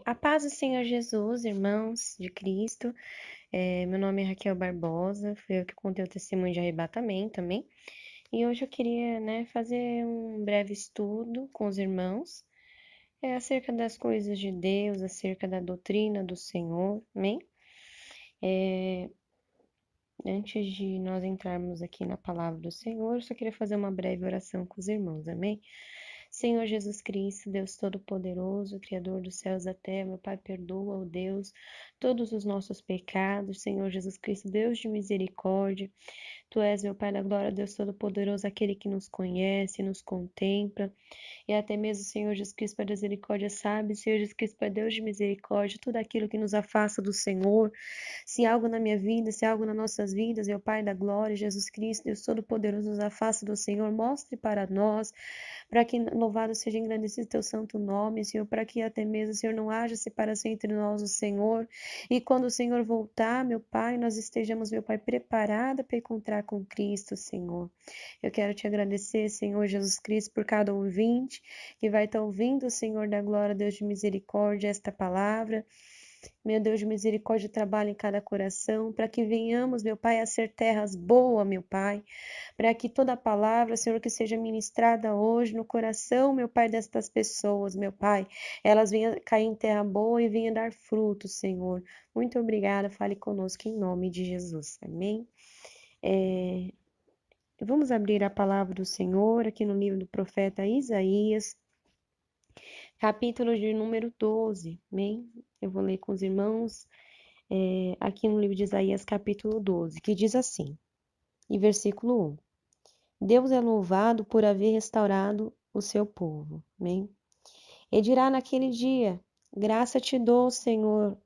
A paz do Senhor Jesus, irmãos de Cristo. Meu nome é Raquel Barbosa, fui eu que contei o testemunho de arrebatamento também. E hoje eu queria, fazer um breve estudo com os irmãos, acerca das coisas de Deus, acerca da doutrina do Senhor, amém? Antes de nós entrarmos aqui na palavra do Senhor, eu só queria fazer uma breve oração com os irmãos, amém? Senhor Jesus Cristo, Deus Todo-Poderoso, Criador dos céus e da terra, meu Pai, perdoa, ó Deus, todos os nossos pecados. Senhor Jesus Cristo, Deus de misericórdia, Tu és, meu Pai da glória, Deus Todo-Poderoso, aquele que nos conhece, nos contempla, e até mesmo, Senhor Jesus Cristo, Pai da misericórdia, sabe, Senhor Jesus Cristo, Pai Deus de misericórdia, tudo aquilo que nos afasta do Senhor, se algo na minha vida, se algo nas nossas vidas, meu Pai da glória, Jesus Cristo, Deus Todo-Poderoso, nos afasta do Senhor, mostre para nós, para que louvado seja engrandecido teu santo nome, Senhor, para que até mesmo, Senhor, não haja separação entre nós, o Senhor, e quando o Senhor voltar, meu Pai, nós estejamos, meu Pai, preparada para encontrar com Cristo, Senhor. Eu quero te agradecer, Senhor Jesus Cristo, por cada ouvinte que vai estar ouvindo, Senhor da glória, Deus de misericórdia, esta palavra. Meu Deus de misericórdia, trabalha em cada coração, para que venhamos, meu Pai, a ser terras boas, meu Pai, para que toda palavra, Senhor, que seja ministrada hoje no coração, meu Pai, destas pessoas, meu Pai, elas venham cair em terra boa e venham dar frutos, Senhor. Muito obrigada, fale conosco em nome de Jesus, amém? Vamos abrir a palavra do Senhor aqui no livro do profeta Isaías, capítulo de número 12, amém? Eu vou ler com os irmãos aqui no livro de Isaías, capítulo 12, que diz assim, e versículo 1. Deus é louvado por haver restaurado o seu povo. Amém? E dirá naquele dia, graça te dou, Senhor,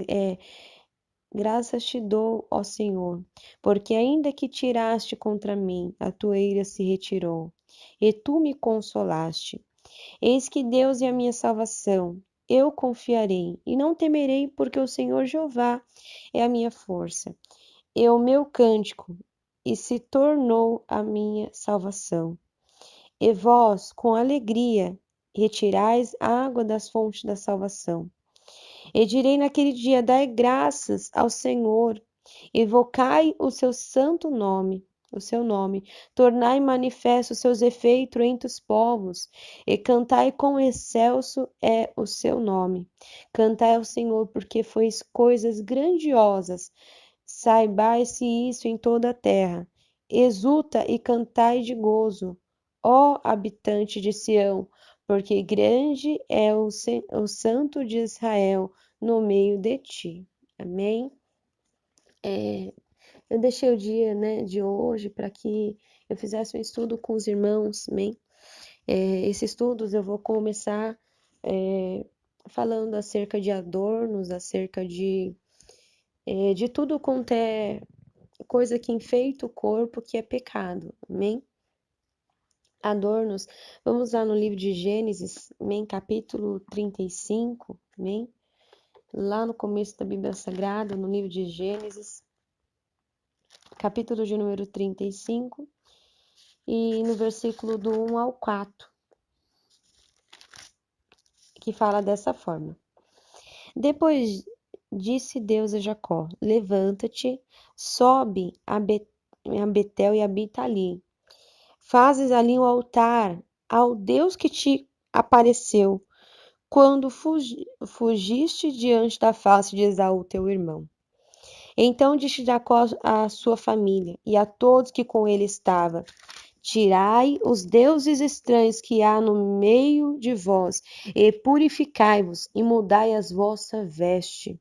é, graças te dou, ó Senhor, porque ainda que tiraste contra mim, a tua ira se retirou, e tu me consolaste. Eis que Deus é a minha salvação, eu confiarei, e não temerei, porque o Senhor Jeová é a minha força, e o meu cântico, e se tornou a minha salvação. E vós, com alegria, retirais a água das fontes da salvação. E direi naquele dia: dai graças ao Senhor, evocai o seu santo nome, o seu nome, tornai manifesto os seus efeitos entre os povos, e cantai quão excelso é o seu nome. Cantai ao Senhor, porque fez coisas grandiosas. Saibai-se isso em toda a terra. Exulta e cantai de gozo, ó habitante de Sião, porque grande é o Santo de Israel no meio de ti. Amém? Eu deixei o dia, de hoje para que eu fizesse um estudo com os irmãos, amém? Esses estudos eu vou começar falando acerca de adornos, acerca de tudo quanto é coisa que enfeita o corpo, que é pecado, amém? Adornos, vamos lá no livro de Gênesis, amém? Capítulo 35, amém? Lá no começo da Bíblia Sagrada, no livro de Gênesis, capítulo de número 35, e no versículo do 1 ao 4, que fala dessa forma. Depois disse Deus a Jacó: levanta-te, sobe a Betel e habita ali. Fazes ali um altar ao Deus que te apareceu quando fugiste diante da face de Esaú, teu irmão. Então disse Jacó à sua família e a todos que com ele estavam: tirai os deuses estranhos que há no meio de vós, e purificai-vos, e mudai as vossas vestes.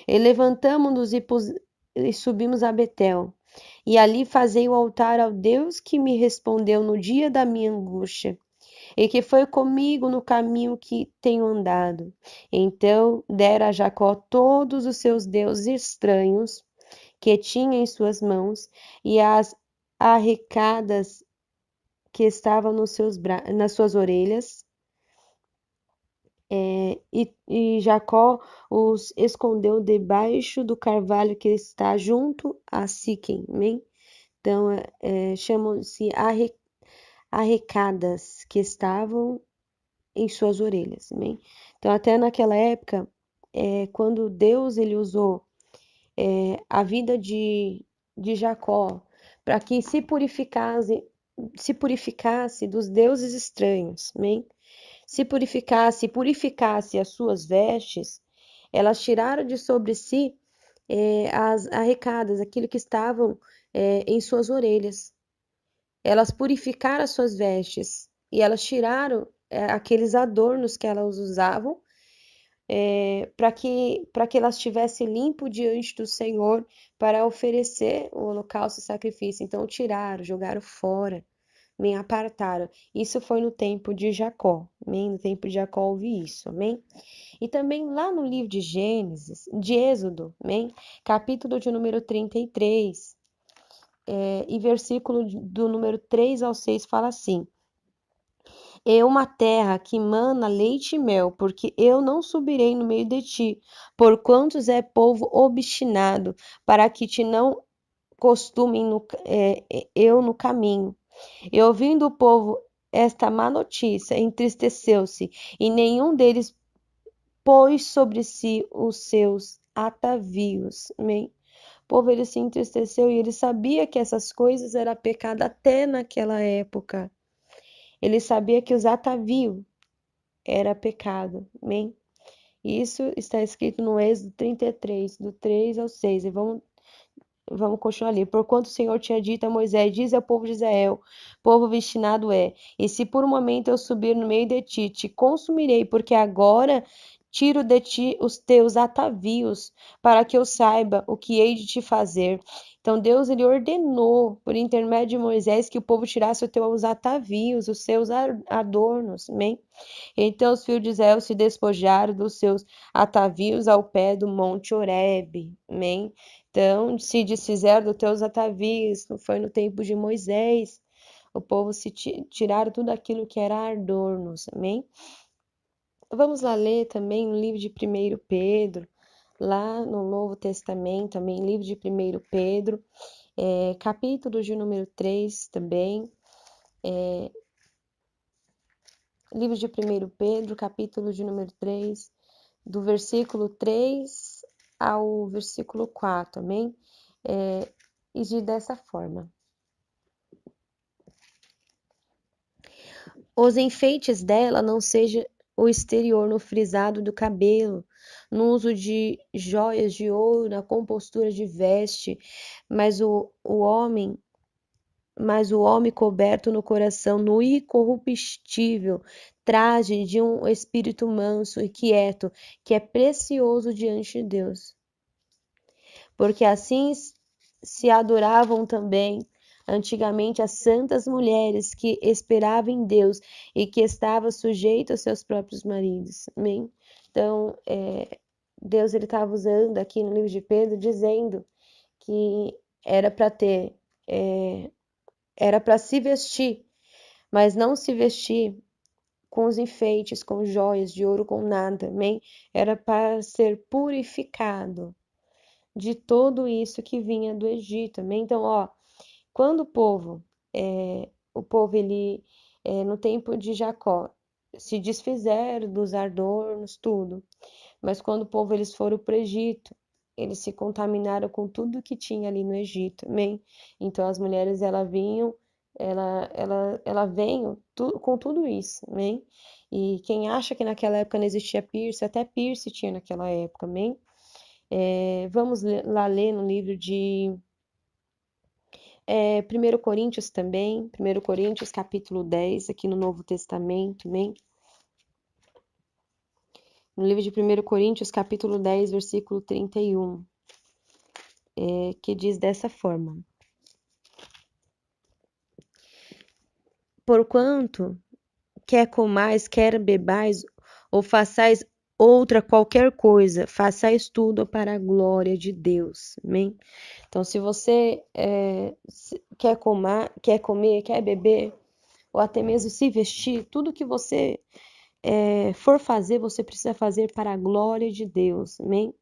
E levantamo-nos e subimos a Betel, e ali fazei o altar ao Deus que me respondeu no dia da minha angústia, e que foi comigo no caminho que tenho andado. Então dera a Jacó todos os seus deuses estranhos que tinha em suas mãos, e as arrecadas que estavam nas suas orelhas, e Jacó os escondeu debaixo do carvalho que está junto a Siquém. Amém? Então, chamam-se arrecadas que estavam em suas orelhas, amém? Então, até naquela época, quando Deus ele usou a vida de Jacó para que se purificasse dos deuses estranhos, amém? Se purificasse as suas vestes, elas tiraram de sobre si as arrecadas, aquilo que estavam em suas orelhas. Elas purificaram as suas vestes e elas tiraram aqueles adornos que elas usavam para que elas estivessem limpo diante do Senhor para oferecer o holocausto e sacrifício. Então tiraram, jogaram fora, me apartaram. Isso foi no tempo de Jacó, amém? No tempo de Jacó houve isso, amém? E também lá no livro de Gênesis, de Êxodo, amém? Capítulo de número 33, e versículo do número 3 ao 6 fala assim: é uma terra que mana leite e mel, porque eu não subirei no meio de ti, porquanto é povo obstinado, para que te não costumem eu no caminho. E ouvindo o povo esta má notícia, entristeceu-se, e nenhum deles pôs sobre si os seus atavios. Amém? O povo ele se entristeceu e ele sabia que essas coisas eram pecado até naquela época. Ele sabia que os atavios era pecado. Amém? Isso está escrito no Êxodo 33, do 3 ao 6. E vamos continuar ali. Porquanto o Senhor tinha dito a Moisés: diz ao povo de Israel, povo obstinado é, e se por um momento eu subir no meio de ti, te consumirei, porque agora tiro de ti os teus atavios, para que eu saiba o que hei de te fazer. Então Deus ele ordenou, por intermédio de Moisés, que o povo tirasse os teus atavios, os seus adornos. Amém? Então os filhos de Israel se despojaram dos seus atavios ao pé do monte Horebe. Amém? Então se desfizeram dos teus atavios, foi no tempo de Moisés. O povo se tiraram tudo aquilo que era adornos. Amém? Vamos lá ler também no livro de 1 Pedro, lá no Novo Testamento, também livro de 1 Pedro, capítulo de número 3 também. Livro de 1 Pedro, capítulo de número 3, do versículo 3 ao versículo 4, amém? E diz dessa forma: os enfeites dela não seja o exterior no frisado do cabelo, no uso de joias de ouro, na compostura de veste, mas o homem coberto no coração, no incorruptível traje de um espírito manso e quieto, que é precioso diante de Deus. Porque assim se adoravam também antigamente as santas mulheres que esperavam em Deus e que estavam sujeitas aos seus próprios maridos. Amém? Então, Deus ele estava usando aqui no livro de Pedro, dizendo que era para ter, era para se vestir, mas não se vestir com os enfeites, com joias de ouro, com nada, amém? Era para ser purificado de tudo isso que vinha do Egito, amém? Então, quando o povo ele, no tempo de Jacó, se desfizeram dos adornos, tudo, mas quando o povo eles foram para o Egito, eles se contaminaram com tudo que tinha ali no Egito, amém? Então as mulheres ela veio com tudo isso, amém? E quem acha que naquela época não existia piercing, até piercing tinha naquela época, amém? Vamos lá ler no livro de 1 Coríntios também, 1 Coríntios capítulo 10, aqui no Novo Testamento, amém? No livro de 1 Coríntios capítulo 10, versículo 31, que diz dessa forma: porquanto quer comais, quer bebais, ou façais outra qualquer coisa, façais tudo para a glória de Deus. Amém? Então, se você quer comer, quer beber, ou até mesmo se vestir, tudo que você for fazer, você precisa fazer para a glória de Deus. Amém?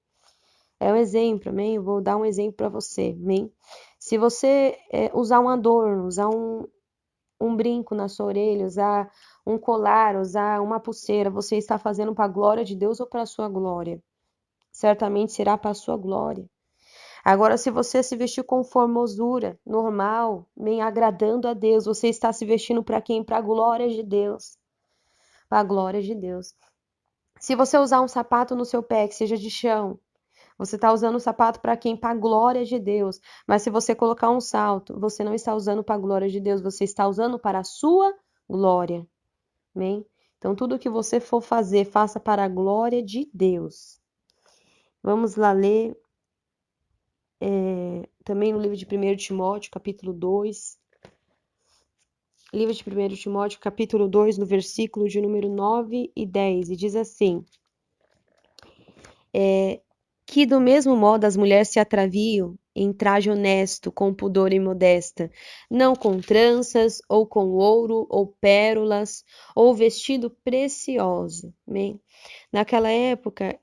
É um exemplo, amém? Eu vou dar um exemplo para você, amém? Se você usar um adorno, usar um brinco na sua orelha, usar um colar, usar uma pulseira, você está fazendo para a glória de Deus ou para a sua glória? Certamente será para a sua glória. Agora, se você se vestir com formosura, normal, bem agradando a Deus, você está se vestindo para quem? Para a glória de Deus. Para a glória de Deus. Se você usar um sapato no seu pé que seja de chão, você está usando o sapato para quem? Para a glória de Deus. Mas se você colocar um salto, você não está usando para a glória de Deus, você está usando para a sua glória. Amém? Então, tudo que você for fazer, faça para a glória de Deus. Vamos lá ler também no livro de 1 Timóteo, capítulo 2. Livro de 1 Timóteo, capítulo 2, no versículo de número 9 e 10. E diz assim: que do mesmo modo as mulheres se atraviam em traje honesto, com pudor e modesta, não com tranças, ou com ouro, ou pérolas, ou vestido precioso. Amém? Naquela época,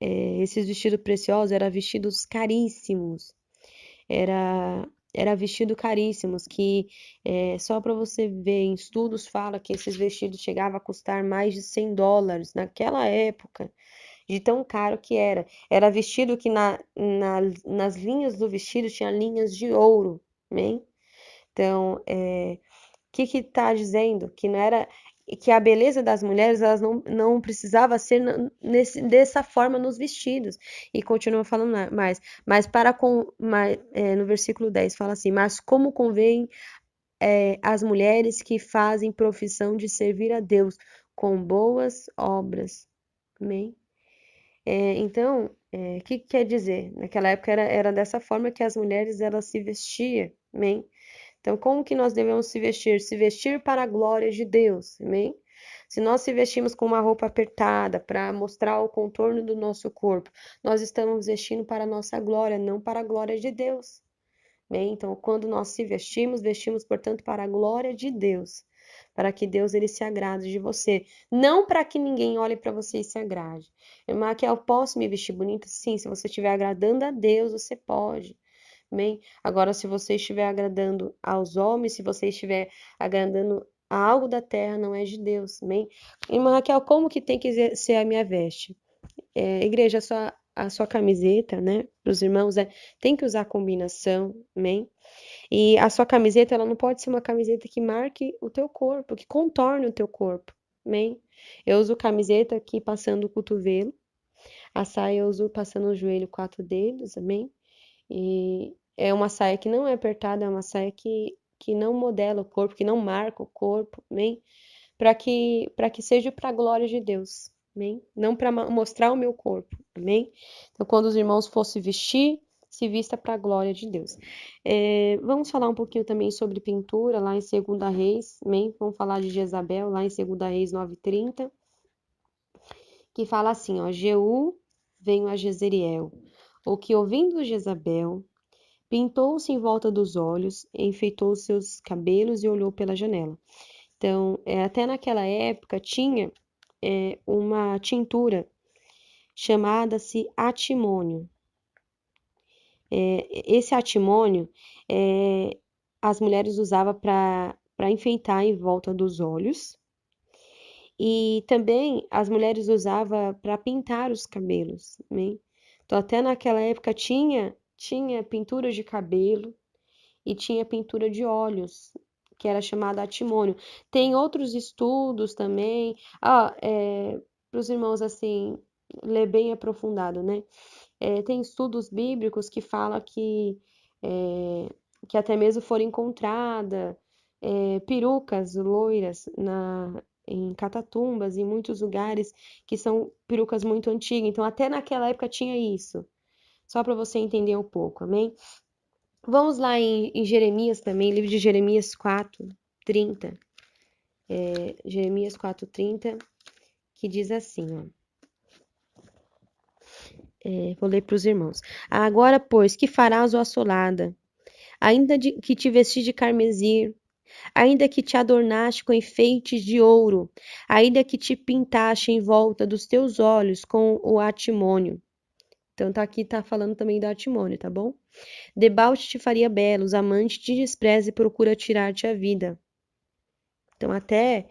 esses vestidos preciosos eram vestidos caríssimos. Era vestido caríssimos, que só para você ver, em estudos fala que esses vestidos chegavam a custar mais de $100 naquela época, de tão caro que era. Era vestido que nas linhas do vestido tinha linhas de ouro, amém? Então, que está dizendo? Que não era que a beleza das mulheres elas não precisava ser dessa forma nos vestidos. E continua falando mais. Mas no versículo 10 fala assim: mas como convém as mulheres que fazem profissão de servir a Deus com boas obras. Amém? Então, o que quer dizer? Naquela época era dessa forma que as mulheres elas se vestiam. Amém? Então, como que nós devemos se vestir? Se vestir para a glória de Deus, amém? Se nós se vestimos com uma roupa apertada para mostrar o contorno do nosso corpo, nós estamos vestindo para a nossa glória, não para a glória de Deus, amém? Então, quando nós se vestimos, vestimos, portanto, para a glória de Deus, para que Deus ele se agrade de você, não para que ninguém olhe para você e se agrade. Irmã, que eu posso me vestir bonita? Sim, se você estiver agradando a Deus, você pode. Amém? Agora, se você estiver agradando aos homens, se você estiver agradando a algo da terra, não é de Deus. Amém? Irmã Raquel, como que tem que ser a minha veste? Igreja, a sua camiseta, né? Para os irmãos, tem que usar combinação, amém? E a sua camiseta, ela não pode ser uma camiseta que marque o teu corpo, que contorne o teu corpo, amém? Eu uso camiseta aqui passando o cotovelo, a saia eu uso passando o joelho, 4 dedos, amém? E é uma saia que não é apertada, é uma saia que não modela o corpo, que não marca o corpo, amém? Para que seja para a glória de Deus, amém? Não para mostrar o meu corpo, amém? Então, quando os irmãos fossem vestir, se vista para a glória de Deus. Vamos falar um pouquinho também sobre pintura, lá em 2 Reis, amém? Vamos falar de Jezabel, lá em 2 Reis 9:30, que fala assim, ó, Jeú veio a Jezreel, o que ouvindo Jezabel, pintou-se em volta dos olhos, enfeitou seus cabelos e olhou pela janela. Então, até naquela época tinha uma tintura chamada-se atimônio. Esse atimônio as mulheres usavam para enfeitar em volta dos olhos. E também as mulheres usavam para pintar os cabelos, né? Então, até naquela época tinha pintura de cabelo e tinha pintura de olhos, que era chamada atimônio. Tem outros estudos também, para os irmãos assim, ler bem aprofundado, né? Tem estudos bíblicos que falam que até mesmo foram encontradas perucas loiras em Catatumbas, em muitos lugares, que são perucas muito antigas. Então, até naquela época tinha isso. Só para você entender um pouco, amém? Vamos lá em Jeremias também, livro de Jeremias 4:30. Jeremias 4:30, que diz assim, ó. Vou ler para os irmãos. Agora, pois, que farás, ó assolada? Ainda que te vestis de carmesim, ainda que te adornaste com enfeites de ouro, ainda que te pintaste em volta dos teus olhos com o atimônio. Então, aqui tá falando também do atimônio, tá bom? Debalte te faria belos, amante te despreza e procura tirar-te a vida. Então, até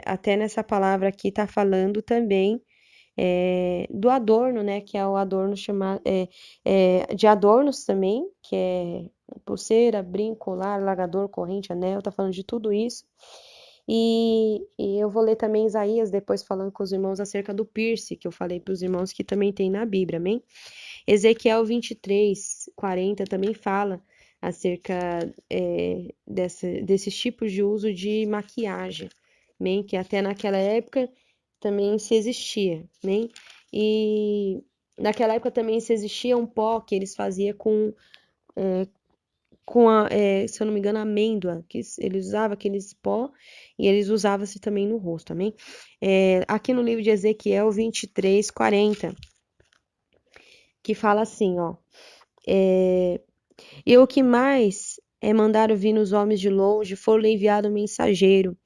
Até nessa palavra aqui está falando também do adorno, né? Que é o adorno chamado de adornos também, que é pulseira, brinco, colar, largador, corrente, anel, tá falando de tudo isso. E eu vou ler também Isaías, depois falando com os irmãos acerca do piercing, que eu falei para os irmãos que também tem na Bíblia, amém? Ezequiel 23, 40 também fala acerca desses tipos de uso de maquiagem, amém? Que até naquela época também se existia, amém? E naquela época também se existia um pó que eles faziam se eu não me engano, amêndoa, que eles usavam aqueles pó e eles usavam-se também no rosto, amém? Aqui no livro de Ezequiel 23, 40, que fala assim, ó, e o que mais mandaram vir nos homens de longe, foram enviado um mensageiro,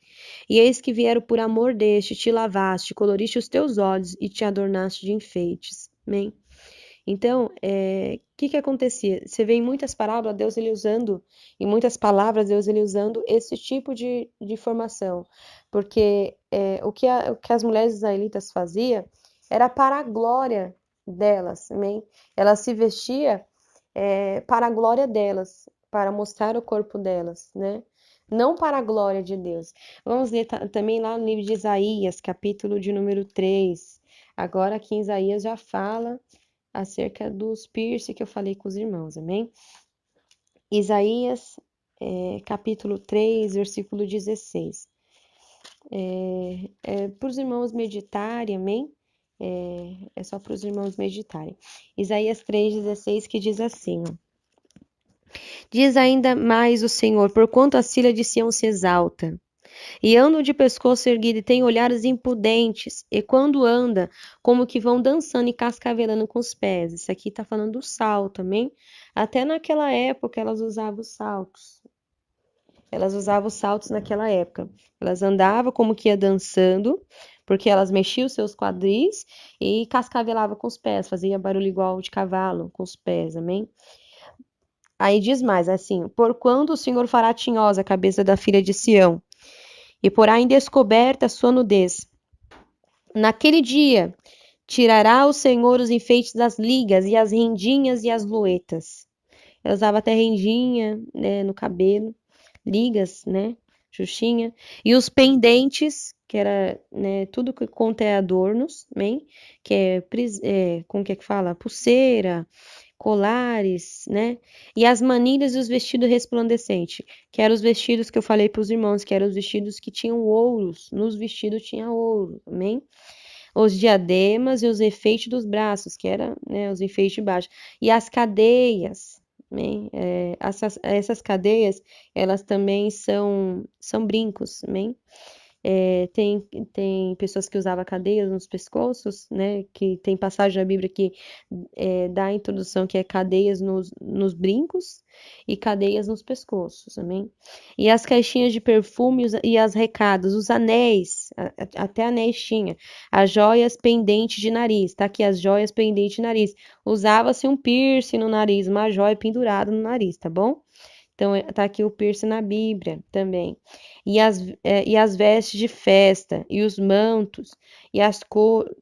e eis que vieram por amor deste, te lavaste, coloriste os teus olhos e te adornaste de enfeites, amém? Então, que acontecia? Você vê em muitas parábolas, Deus ele usando, em muitas palavras, Deus ele usando esse tipo de formação. Porque o que as mulheres israelitas faziam era para a glória delas, amém? Elas se vestiam para a glória delas, para mostrar o corpo delas, né? Não para a glória de Deus. Vamos ler também lá no livro de Isaías, capítulo de número 3. Agora aqui em Isaías já fala acerca dos piercing que eu falei com os irmãos, amém? Isaías, capítulo 3, versículo 16. Para os irmãos meditarem, amém? É só para os irmãos meditarem. Isaías 3,16 que diz assim, ó. Diz ainda mais o Senhor, porquanto a filha de Sião se exalta, e andam de pescoço erguido e têm olhares impudentes, e quando anda, como que vão dançando e cascavelando com os pés. Isso aqui está falando do salto, amém? Até naquela época elas usavam os saltos. Elas usavam os saltos naquela época. Elas andavam como que ia dançando, porque elas mexiam os seus quadris e cascavelavam com os pés, fazia barulho igual de cavalo com os pés, amém? Aí diz mais, assim, porquanto o Senhor fará tinhosa a cabeça da filha de Sião, e porá em descoberta a sua nudez. Naquele dia, tirará o Senhor os enfeites das ligas, e as rendinhas e as luetas. Ela usava até rendinha, né, no cabelo, ligas, né, xuxinha, e os pendentes, que era, né, tudo que contém adornos, bem, que como que fala? Pulseira, colares, né? E as manilhas e os vestidos resplandecentes, que eram os vestidos que eu falei para os irmãos, que eram os vestidos que tinham ouros, nos vestidos tinha ouro, amém? Os diademas e os enfeites dos braços, que eram, né, os enfeites de baixo, e as cadeias, amém? Essas cadeias, elas também são brincos, amém? Tem pessoas que usavam cadeias nos pescoços, né? Que tem passagem na Bíblia que dá a introdução que é cadeias nos brincos e cadeias nos pescoços, amém? E as caixinhas de perfume e as recados, os anéis, até anéis tinha, as joias pendentes de nariz, tá aqui as joias pendentes de nariz. Usava-se um piercing no nariz, uma joia pendurada no nariz, tá bom? Então, tá aqui o piercing na Bíblia também. E as vestes de festa, e os mantos, e as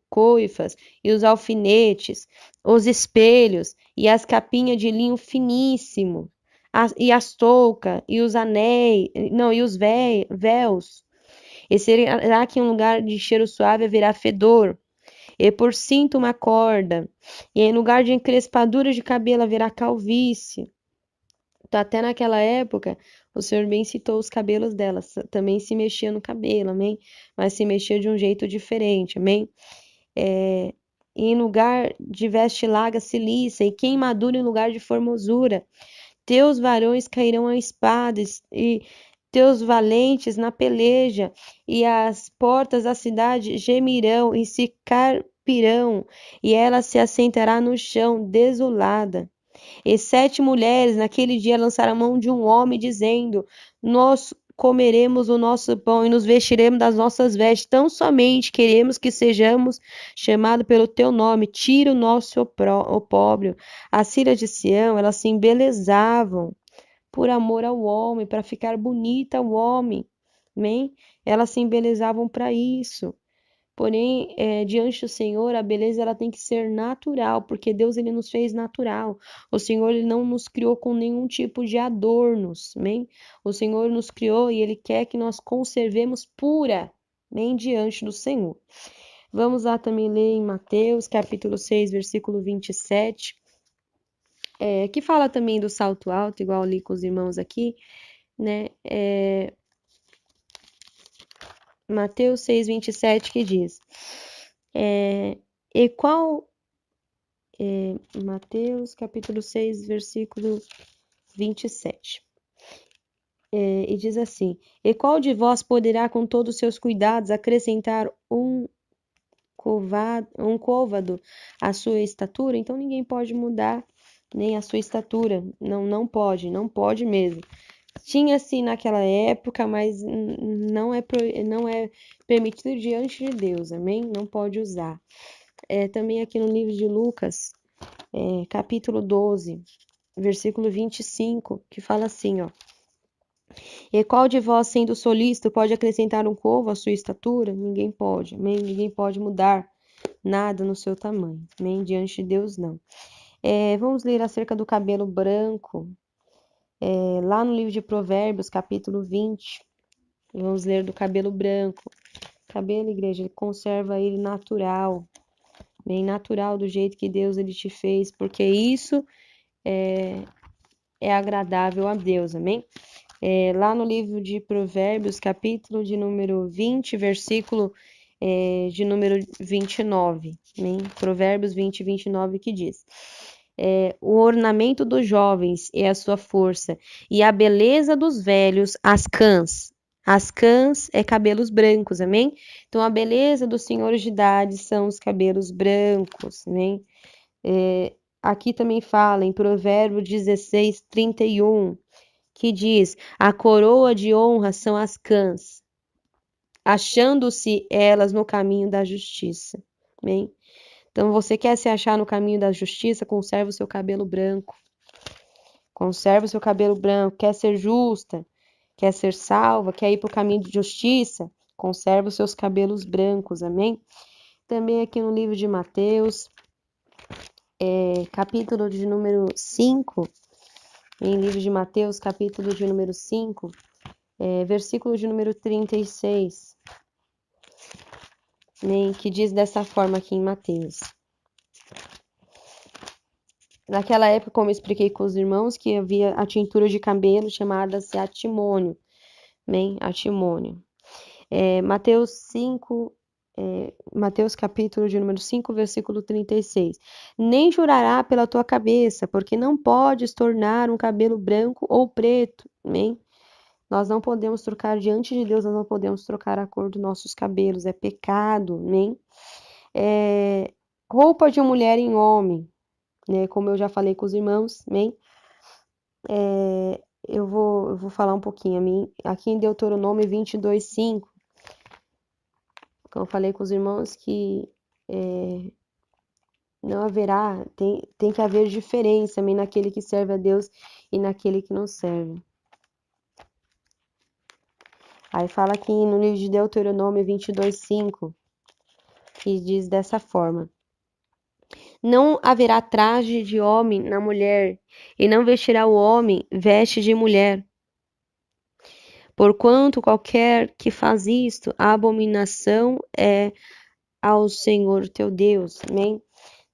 coifas, e os alfinetes, os espelhos, e as capinhas de linho finíssimo, e as toucas, e os anéis, não, e os véus. E será que em um lugar de cheiro suave haverá fedor, e por cinto uma corda, e em lugar de encrespadura de cabelo haverá calvície. Então, até naquela época, o Senhor bem citou os cabelos delas, também se mexia no cabelo, amém? Mas se mexia de um jeito diferente, amém? E em lugar de veste larga, cilícia, e queimadura em lugar de formosura. Teus varões cairão a espadas, e teus valentes na peleja, e as portas da cidade gemirão e se carpirão, e ela se assentará no chão, desolada. E 7 mulheres naquele dia lançaram a mão de um homem, dizendo: Nós comeremos o nosso pão e nos vestiremos das nossas vestes. Tão somente queremos que sejamos chamados pelo teu nome. Tira o nosso opróbrio. As filhas de Sião, elas se embelezavam por amor ao homem, para ficar bonita ao homem. amém? Elas se embelezavam para isso. Porém, diante do Senhor, a beleza ela tem que ser natural, porque Deus ele nos fez natural. O Senhor ele não nos criou com nenhum tipo de adornos, amém? O Senhor nos criou e ele quer que nós conservemos pura, amém? Diante do Senhor. Vamos lá também ler em Mateus, capítulo 6, versículo 27, que fala também do salto alto, igual eu li com os irmãos aqui, né? Mateus 6, 27, que diz: e qual Mateus, capítulo 6, versículo 27. E diz assim: e qual de vós poderá, com todos os seus cuidados, acrescentar um côvado à sua estatura? Então ninguém pode mudar nem a sua estatura. Não pode mesmo. Tinha-se naquela época, mas não é permitido diante de Deus, amém? Não pode usar. Também aqui no livro de Lucas, capítulo 12, versículo 25, que fala assim, ó: e qual de vós, sendo solícito, pode acrescentar um côvado à sua estatura? Ninguém pode, amém? Ninguém pode mudar nada no seu tamanho, amém? Diante de Deus, não. Vamos ler acerca do cabelo branco, lá no livro de Provérbios, capítulo 20. Vamos ler do cabelo branco. Cabelo, igreja, ele conserva ele natural, bem natural do jeito que Deus ele te fez, porque isso é agradável a Deus, amém? Lá no livro de Provérbios, capítulo de número 20, versículo de número 29, amém? Provérbios 20, 29, que diz: o ornamento dos jovens é a sua força, e a beleza dos velhos, as cãs. As cãs é cabelos brancos, amém? Então, a beleza dos senhores de idade são os cabelos brancos, amém? Aqui também fala em Provérbios 16, 31, que diz: a coroa de honra são as cãs, achando-se elas no caminho da justiça, amém? Então, você quer se achar no caminho da justiça? Conserva o seu cabelo branco. Conserva o seu cabelo branco. Quer ser justa? Quer ser salva? Quer ir para o caminho de justiça? Conserva os seus cabelos brancos, amém? Também aqui no livro de Mateus, capítulo de número 5, em livro de Mateus, capítulo de número 5, versículo de número 36, né, que diz dessa forma aqui em Mateus. Naquela época, como eu expliquei com os irmãos, que havia a tintura de cabelo chamada-se atimônio, né? Atimônio. Mateus 5, Mateus capítulo de número 5, versículo 36. Nem jurará pela tua cabeça, porque não podes tornar um cabelo branco ou preto, né? Nós não podemos trocar diante de Deus, nós não podemos trocar a cor dos nossos cabelos, é pecado, né? Roupa de mulher em homem, né? Como eu já falei com os irmãos, né? Eu vou falar um pouquinho. Aqui em Deuteronômio 22, 5, como eu falei com os irmãos que não haverá, tem que haver diferença também naquele que serve a Deus e naquele que não serve. Aí fala aqui no livro de Deuteronômio 22, 5, que diz dessa forma: não haverá traje de homem na mulher, e não vestirá o homem veste de mulher. Porquanto qualquer que faz isto, a abominação é ao Senhor teu Deus. Amém?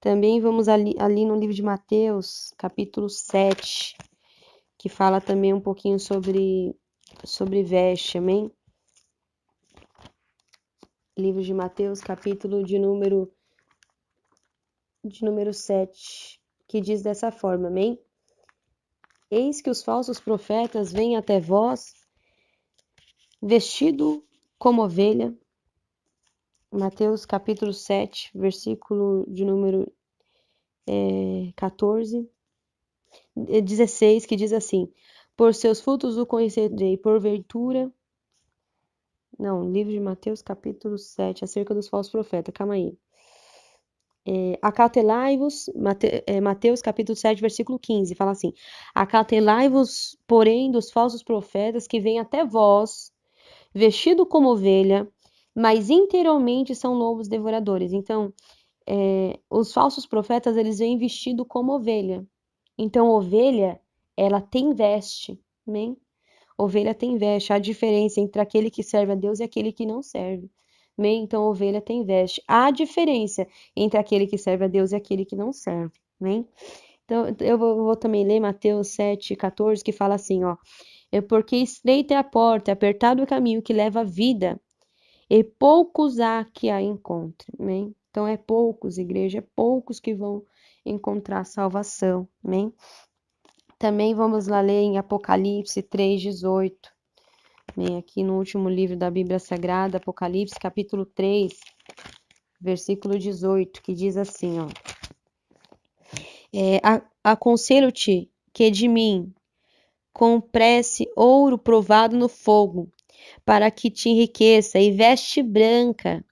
Também vamos ali no livro de Mateus, capítulo 7, que fala também um pouquinho sobre veste, amém? Livro de Mateus, capítulo de número 7, que diz dessa forma, amém? Eis que os falsos profetas vêm até vós, vestido como ovelha. Mateus capítulo 7, versículo de número 14, 16, que diz assim: por seus frutos o conhecerei, porventura. Não, livro de Mateus capítulo 7, acerca dos falsos profetas, calma aí. Acautelai-vos, Mateus capítulo 7, versículo 15, fala assim: acautelai-vos, porém, dos falsos profetas que vêm até vós, vestido como ovelha, mas interiormente são lobos devoradores. Então, os falsos profetas, eles vêm vestido como ovelha. Então, ovelha, ela tem veste, amém? Ovelha tem veste. Há diferença entre aquele que serve a Deus e aquele que não serve. Amém? Então, ovelha tem veste. Há diferença entre aquele que serve a Deus e aquele que não serve. Amém? Então, eu vou também ler Mateus 7,14, que fala assim, ó. É porque estreita é a porta, apertado o caminho que leva à vida, e poucos há que a encontrem. Amém? Então, é poucos, igreja, é poucos que vão encontrar salvação. Amém? Também vamos lá ler em Apocalipse 3,18. Aqui no último livro da Bíblia Sagrada, Apocalipse, capítulo 3, versículo 18, que diz assim, ó. Aconselho-te que de mim compresse ouro provado no fogo, para que te enriqueça, e veste branca,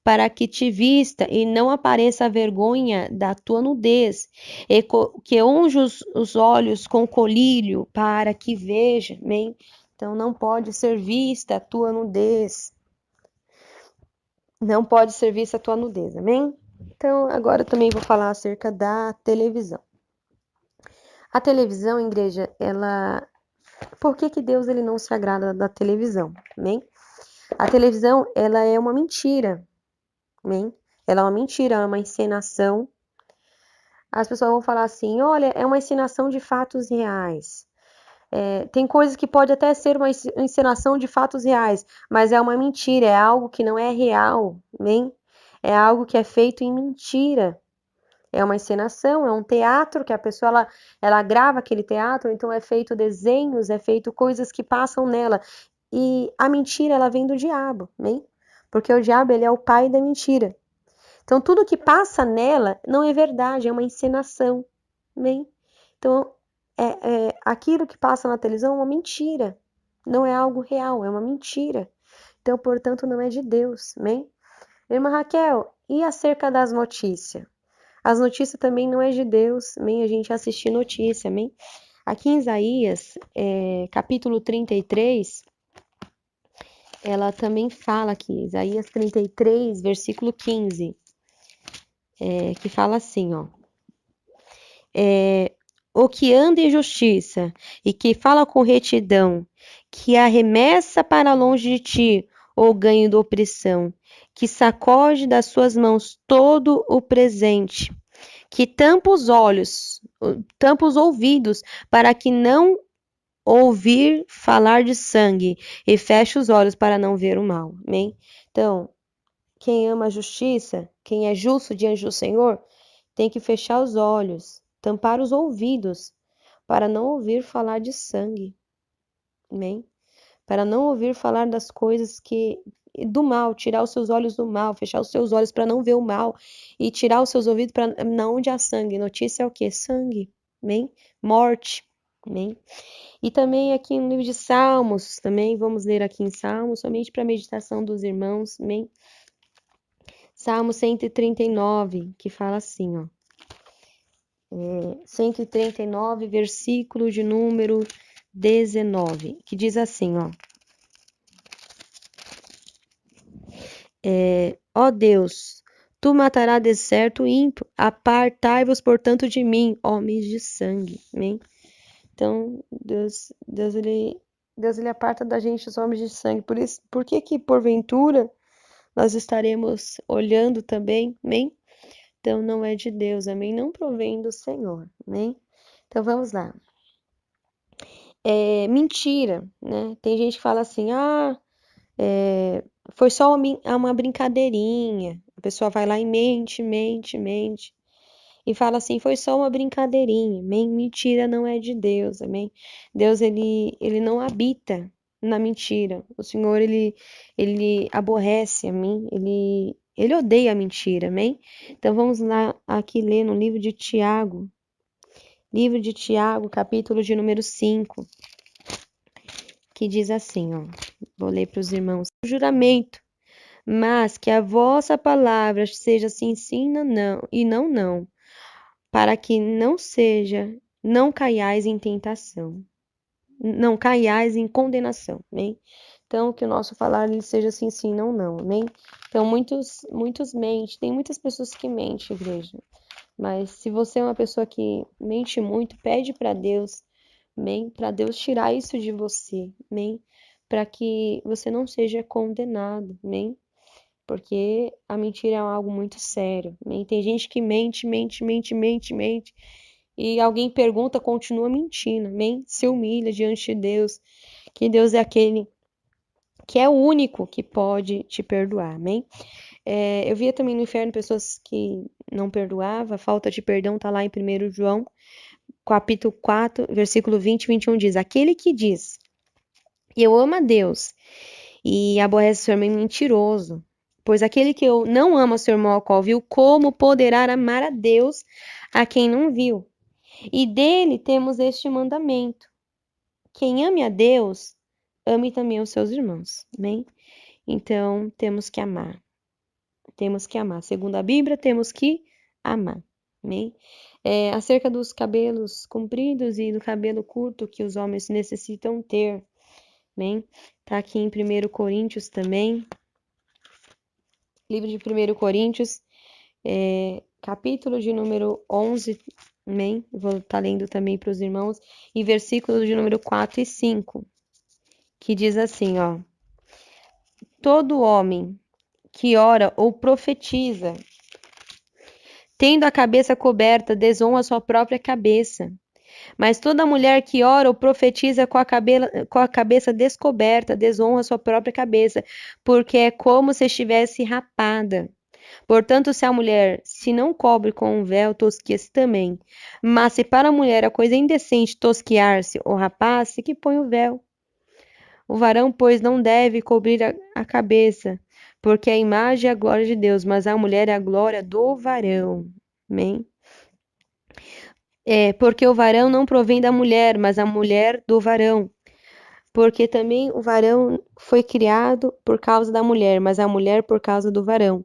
para que te vista e não apareça a vergonha da tua nudez, e que unja os olhos com colírio, para que veja. Amém? Então, não pode ser vista a tua nudez. Não pode ser vista a tua nudez, amém? Então, agora também vou falar acerca da televisão. A televisão, igreja, ela... Por que Deus ele não se agrada da televisão, amém? A televisão, ela é uma mentira, amém? Ela é uma mentira, é uma encenação. As pessoas vão falar assim, olha, é uma encenação de fatos reais. Tem coisas que pode até ser uma encenação de fatos reais, mas é uma mentira, é algo que não é real, amém? É algo que é feito em mentira. É uma encenação, é um teatro que a pessoa ela grava aquele teatro, então é feito desenhos, é feito coisas que passam nela. E a mentira, ela vem do diabo, amém? Porque o diabo, ele é o pai da mentira. Então tudo que passa nela não é verdade, é uma encenação, amém? Então aquilo que passa na televisão é uma mentira, não é algo real, é uma mentira. Então, portanto, não é de Deus, amém? Irmã Raquel, e acerca das notícias? As notícias também não é de Deus, amém? A gente assistir notícia, amém? Aqui em Isaías, capítulo 33, ela também fala aqui, Isaías 33, versículo 15, que fala assim, ó. O que anda em justiça e que fala com retidão, que arremessa para longe de ti o ganho da opressão, que sacode das suas mãos todo o presente, que tampa os olhos, tampa os ouvidos, para que não ouvir falar de sangue, e fecha os olhos para não ver o mal. Amém? Então, quem ama a justiça, quem é justo diante do Senhor, tem que fechar os olhos, tampar os ouvidos, para não ouvir falar de sangue. Amém? Para não ouvir falar das coisas do mal, tirar os seus olhos do mal, fechar os seus olhos para não ver o mal e tirar os seus ouvidos para não onde há sangue. Notícia é o quê? Sangue, amém? Morte, amém? E também aqui no livro de Salmos, também vamos ler aqui em Salmos, somente para a meditação dos irmãos, amém? Salmo 139, que fala assim, ó. 139, versículo de número 19, que diz assim, ó. Ó Deus, tu matarás de certo o ímpio, apartai-vos, portanto, de mim, homens de sangue. Amém? Então, Deus ele aparta da gente os homens de sangue. Por que porventura nós estaremos olhando também? Amém? Então, não é de Deus, amém? Não provém do Senhor, amém? Então, vamos lá. Mentira, né? Tem gente que fala assim, foi só uma brincadeirinha. A pessoa vai lá e mente. E fala assim, foi só uma brincadeirinha. Mentira não é de Deus, amém? Deus, ele não habita na mentira. O Senhor, ele aborrece a mim, ele odeia a mentira, amém? Então, vamos lá aqui ler no livro de Tiago. Livro de Tiago, capítulo de número 5. Que diz assim, ó. Vou ler para os irmãos. Juramento, mas que a vossa palavra seja sim, sim, não, e não, não, para que não caiais em tentação, não caiais em condenação, amém? Então, que o nosso falar ele seja sim, sim, não, não, amém? Então, muitos mentem, tem muitas pessoas que mentem, igreja. Mas se você é uma pessoa que mente muito, pede para Deus, amém? Para Deus tirar isso de você, amém? Para que você não seja condenado, amém? Porque a mentira é algo muito sério, amém? Tem gente que mente, mente, mente, mente, mente, e alguém pergunta, continua mentindo, amém? Se humilha diante de Deus, que Deus é aquele que é o único que pode te perdoar, amém? Eu via também no inferno pessoas que não perdoavam, a falta de perdão está lá em 1 João, capítulo 4, versículo 20 e 21 diz, aquele que diz, eu amo a Deus e aborrece seu irmão é mentiroso, pois aquele que eu não ama seu irmão ao qual viu, como poderá amar a Deus a quem não viu? E dele temos este mandamento, quem ame a Deus, ame também os seus irmãos, amém? Então, temos que amar. Temos que amar. Segundo a Bíblia, temos que amar. Amém? Acerca dos cabelos compridos e do cabelo curto que os homens necessitam ter. Amém? Tá aqui em 1 Coríntios também. Livro de 1 Coríntios, capítulo de número 11. Amém? Vou estar lendo também para os irmãos. E versículos de número 4 e 5. Que diz assim, ó. Todo homem que ora ou profetiza, tendo a cabeça coberta, desonra sua própria cabeça. Mas toda mulher que ora ou profetiza com a cabeça descoberta, desonra sua própria cabeça, porque é como se estivesse rapada. Portanto, se a mulher se não cobre com um véu, tosqueia-se também. Mas se para a mulher a coisa é indecente tosquear-se ou rapar-se, que põe o véu. O varão, pois, não deve cobrir a cabeça, porque a imagem é a glória de Deus, mas a mulher é a glória do varão. Amém? Porque o varão não provém da mulher, mas a mulher do varão. Porque também o varão foi criado por causa da mulher, mas a mulher por causa do varão.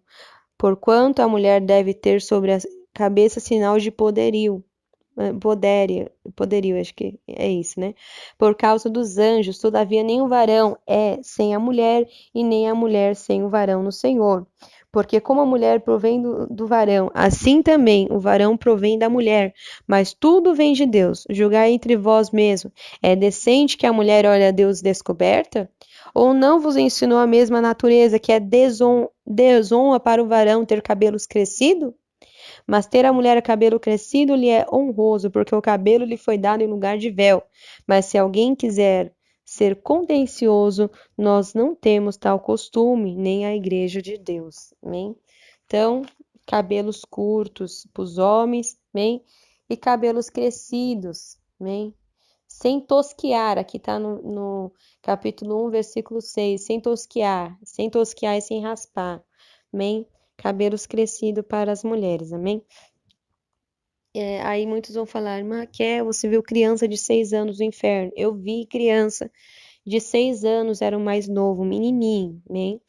Porquanto a mulher deve ter sobre a cabeça sinal de poderio. Poderio, acho que é isso, né? Por causa dos anjos, todavia nem o varão é sem a mulher, e nem a mulher sem o varão no Senhor. Porque como a mulher provém do varão, assim também o varão provém da mulher. Mas tudo vem de Deus. Julgai entre vós mesmos. É decente que a mulher olhe a Deus descoberta? Ou não vos ensinou a mesma natureza que é desonra para o varão ter cabelos crescidos? Mas ter a mulher cabelo crescido lhe é honroso, porque o cabelo lhe foi dado em lugar de véu. Mas se alguém quiser ser contencioso, nós não temos tal costume, nem a igreja de Deus. Amém? Então, cabelos curtos para os homens, amém? E cabelos crescidos, amém? Sem tosquiar, aqui está no capítulo 1, versículo 6, sem tosquiar e sem raspar, amém? Cabelos crescidos para as mulheres, amém? Aí muitos vão falar, Raquel, você viu criança de 6 anos no inferno? Eu vi criança de 6 anos, era o mais novo, menininho, amém?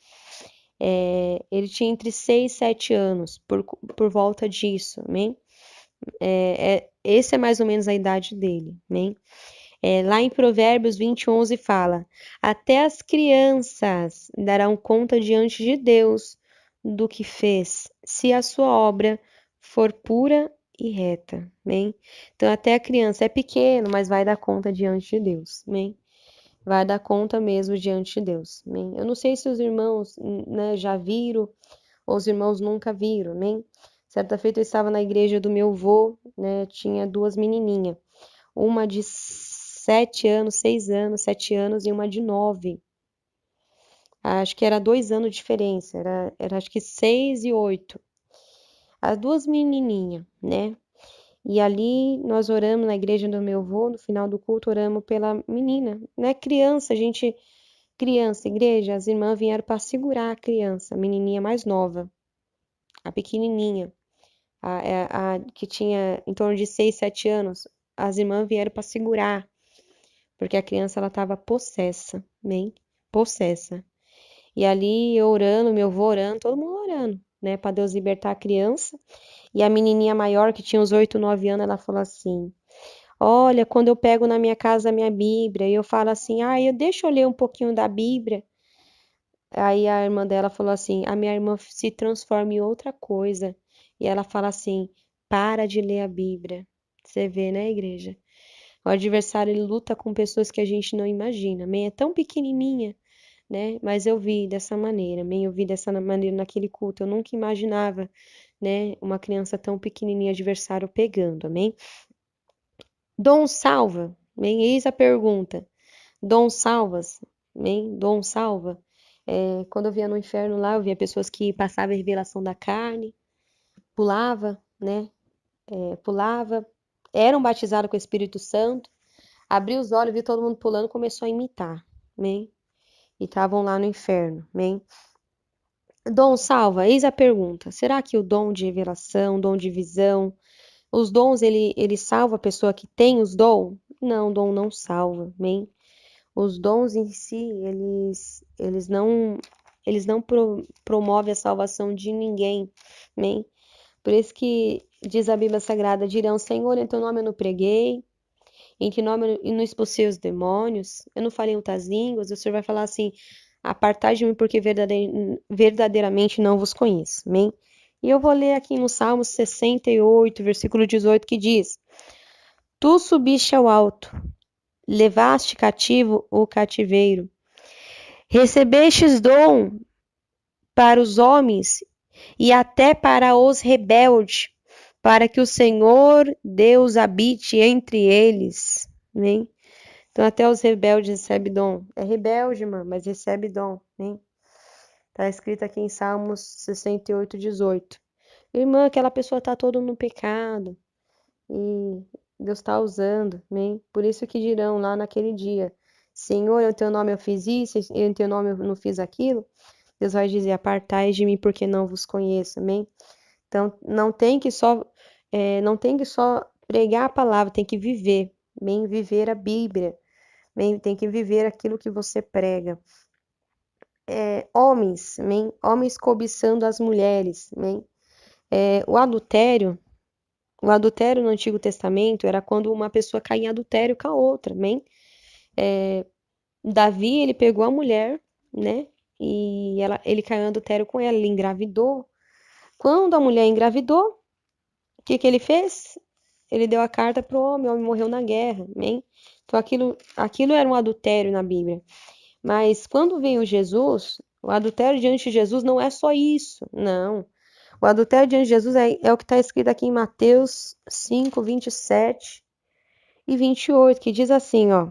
Ele tinha entre 6 e 7 anos, por volta disso, amém? Esse é mais ou menos a idade dele, amém? Lá em Provérbios 20, 11 fala, até as crianças darão conta diante de Deus do que fez, se a sua obra for pura e reta, amém? Então, até a criança é pequeno, mas vai dar conta diante de Deus, amém? Vai dar conta mesmo diante de Deus, amém? Eu não sei se os irmãos, né, já viram, ou os irmãos nunca viram, amém? Certa feita eu estava na igreja do meu avô, né, tinha 2 menininhas, uma de 7 anos, 6 anos, 7 anos e uma de 9. Acho que era 2 anos de diferença, era acho que 6 e 8. As 2 menininhas, né? E ali nós oramos na igreja do meu avô, no final do culto oramos pela menina, né? Criança, igreja, as irmãs vieram para segurar a criança, a menininha mais nova, a pequenininha, a que tinha em torno de 6, 7 anos. As irmãs vieram para segurar, porque a criança ela estava possessa, bem possessa. E ali eu orando, meu avô orando, todo mundo orando, né, para Deus libertar a criança. E a menininha maior, que tinha uns 8, 9 anos, ela falou assim: Olha, quando eu pego na minha casa a minha Bíblia e eu falo assim, deixa eu ler um pouquinho da Bíblia. Aí a irmã dela falou assim, a minha irmã se transforma em outra coisa. E ela fala assim, para de ler a Bíblia. Você vê, né, igreja? O adversário ele luta com pessoas que a gente não imagina. Amém? É tão pequenininha, né? Mas eu vi dessa maneira, amém? Eu vi dessa maneira naquele culto. Eu nunca imaginava, né, uma criança tão pequenininha, adversário pegando, amém? Dom salva, amém? Eis a pergunta. Dom salvas, amém? Dom salva. Quando eu via no inferno lá, eu via pessoas que passavam a revelação da carne, pulava, né? Pulava, eram batizados com o Espírito Santo, abriu os olhos, viu todo mundo pulando, começou a imitar, amém? E estavam lá no inferno, amém? Dom salva, eis a pergunta. Será que o dom de revelação, dom de visão, os dons, ele salva a pessoa que tem os dons? Não, o dom não salva, amém? Os dons em si, eles não promovem a salvação de ninguém, amém? Por isso que diz a Bíblia Sagrada, dirão, Senhor, em teu nome eu não preguei, em que nome eu não expulsei os demônios, eu não falei em outras línguas, o Senhor vai falar assim, apartai de mim porque verdadeiramente não vos conheço, amém? E eu vou ler aqui no Salmo 68, versículo 18, que diz, tu subiste ao alto, levaste cativo o cativeiro, recebestes dom para os homens e até para os rebeldes, para que o Senhor Deus habite entre eles. Amém? Então, até os rebeldes recebem dom. É rebelde, irmã, mas recebe dom. Amém? Está escrito aqui em Salmos 68, 18. Irmã, aquela pessoa está toda no pecado e Deus está usando. Amém? Por isso que dirão lá naquele dia: Senhor, em teu nome eu fiz isso, em teu nome eu não fiz aquilo. Deus vai dizer: apartai de mim porque não vos conheço. Amém? Então, não tem que só pregar a palavra, tem que viver, bem viver a Bíblia, bem, tem que viver aquilo que você prega. Homens, bem, homens cobiçando as mulheres, bem. O adultério no Antigo Testamento era quando uma pessoa caía em adultério com a outra, bem. Davi, ele pegou a mulher, né, e ele caiu em adultério com ela, ele engravidou. Quando a mulher engravidou, o que que ele fez? Ele deu a carta para o homem morreu na guerra, amém? Então aquilo era um adultério na Bíblia. Mas quando veio Jesus, o adultério diante de Jesus não é só isso, não. O adultério diante de Jesus é o que está escrito aqui em Mateus 5, 27 e 28, que diz assim, ó,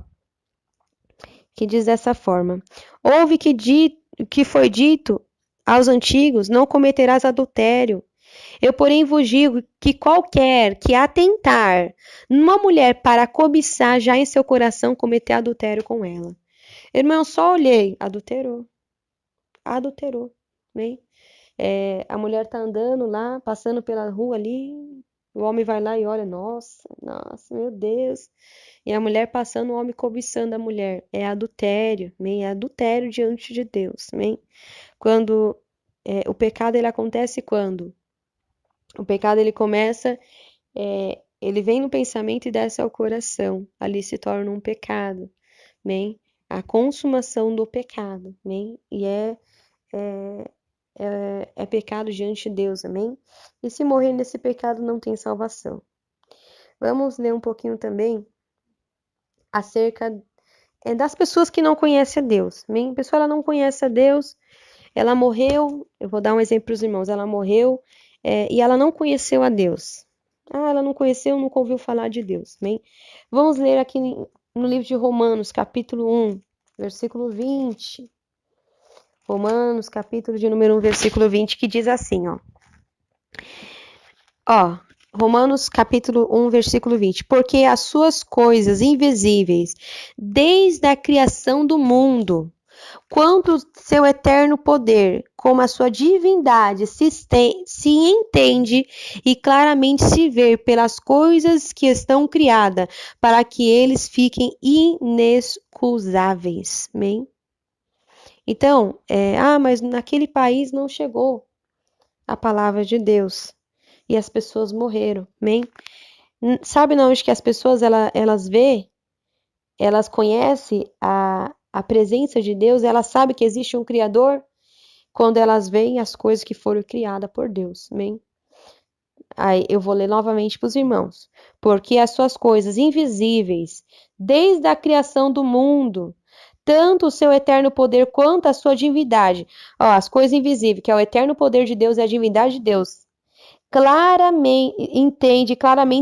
que diz dessa forma: Houve que foi dito aos antigos, não cometerás adultério. Eu, porém, vos digo que qualquer que atentar numa mulher para cobiçar já em seu coração cometer adultério com ela. Irmão, só olhei, adulterou, né? A mulher tá andando lá, passando pela rua ali, o homem vai lá e olha, nossa, meu Deus. E a mulher passando, o homem cobiçando a mulher. É adultério, né? É adultério diante de Deus, né? Quando o pecado ele acontece quando? O pecado ele começa, ele vem no pensamento e desce ao coração. Ali se torna um pecado, né? A consumação do pecado, né? E é pecado diante de Deus, amém? E se morrer nesse pecado não tem salvação. Vamos ler um pouquinho também acerca das pessoas que não conhecem a Deus, amém? A pessoa ela não conhece a Deus, ela morreu, eu vou dar um exemplo para os irmãos, ela morreu e ela não conheceu a Deus. Ela não conheceu, nunca ouviu falar de Deus, amém? Vamos ler aqui no livro de Romanos, capítulo 1, versículo 20. Romanos, capítulo de número 1, versículo 20, que diz assim, ó. Romanos, capítulo 1, versículo 20. Porque as suas coisas invisíveis, desde a criação do mundo, quanto seu eterno poder, como a sua divindade se entende e claramente se vê pelas coisas que estão criadas, para que eles fiquem inexcusáveis. Amém? Então, mas naquele país não chegou a palavra de Deus e as pessoas morreram. Amém? Sabe na onde que as pessoas elas vê, elas conhecem a presença de Deus, elas sabem que existe um Criador quando elas veem as coisas que foram criadas por Deus. Amém? Aí eu vou ler novamente para os irmãos. Porque as suas coisas invisíveis, desde a criação do mundo, tanto o seu eterno poder quanto a sua divindade. Ó, as coisas invisíveis, que é o eterno poder de Deus e a divindade de Deus. Claramente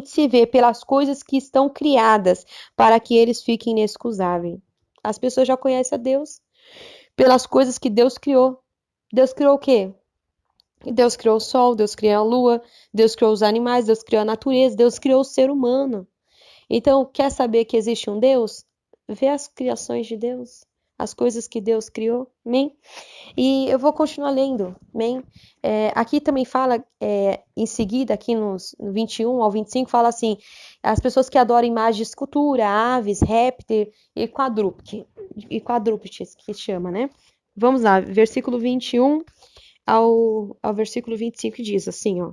se vê pelas coisas que estão criadas, para que eles fiquem inexcusáveis. As pessoas já conhecem a Deus pelas coisas que Deus criou. Deus criou o quê? Deus criou o sol, Deus criou a lua, Deus criou os animais, Deus criou a natureza, Deus criou o ser humano. Então, quer saber que existe um Deus? Vê as criações de Deus, as coisas que Deus criou, amém? E eu vou continuar lendo, amém? Aqui também fala, em seguida, aqui no 21 ao 25, fala assim, as pessoas que adoram imagens de escultura, aves, répteis e quadrúpedes, que chama, né? Vamos lá, versículo 21 ao versículo 25 diz assim, ó.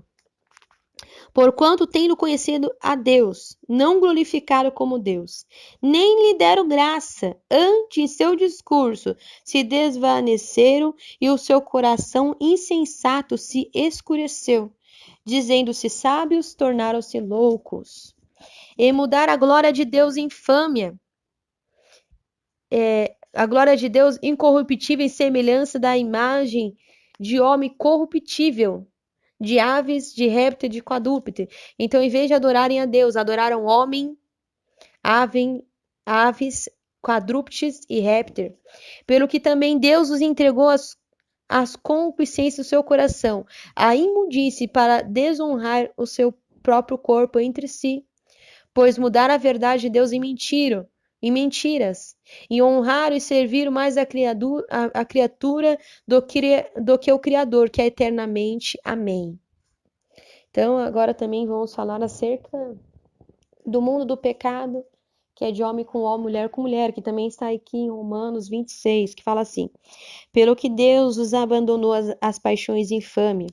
Porquanto, tendo conhecido a Deus, não glorificaram como Deus, nem lhe deram graça, antes em seu discurso se desvaneceram e o seu coração insensato se escureceu. Dizendo-se sábios, tornaram-se loucos. E mudar a glória de Deus em infâmia, a glória de Deus incorruptível em semelhança da imagem de homem corruptível, de aves, de réptil, de quadrúpede. Então, em vez de adorarem a Deus, adoraram homem, aves, quadrúpedes e réptil. Pelo que também Deus os entregou as concupiscências do seu coração, a imundície para desonrar o seu próprio corpo entre si, pois mudar a verdade de Deus em mentiras, e honrar e servir mais a criatura do que o Criador, que é eternamente. Amém. Então, agora também vamos falar acerca do mundo do pecado, que é de homem com homem, mulher com mulher, que também está aqui em Romanos 26, que fala assim: pelo que Deus os abandonou as paixões infames,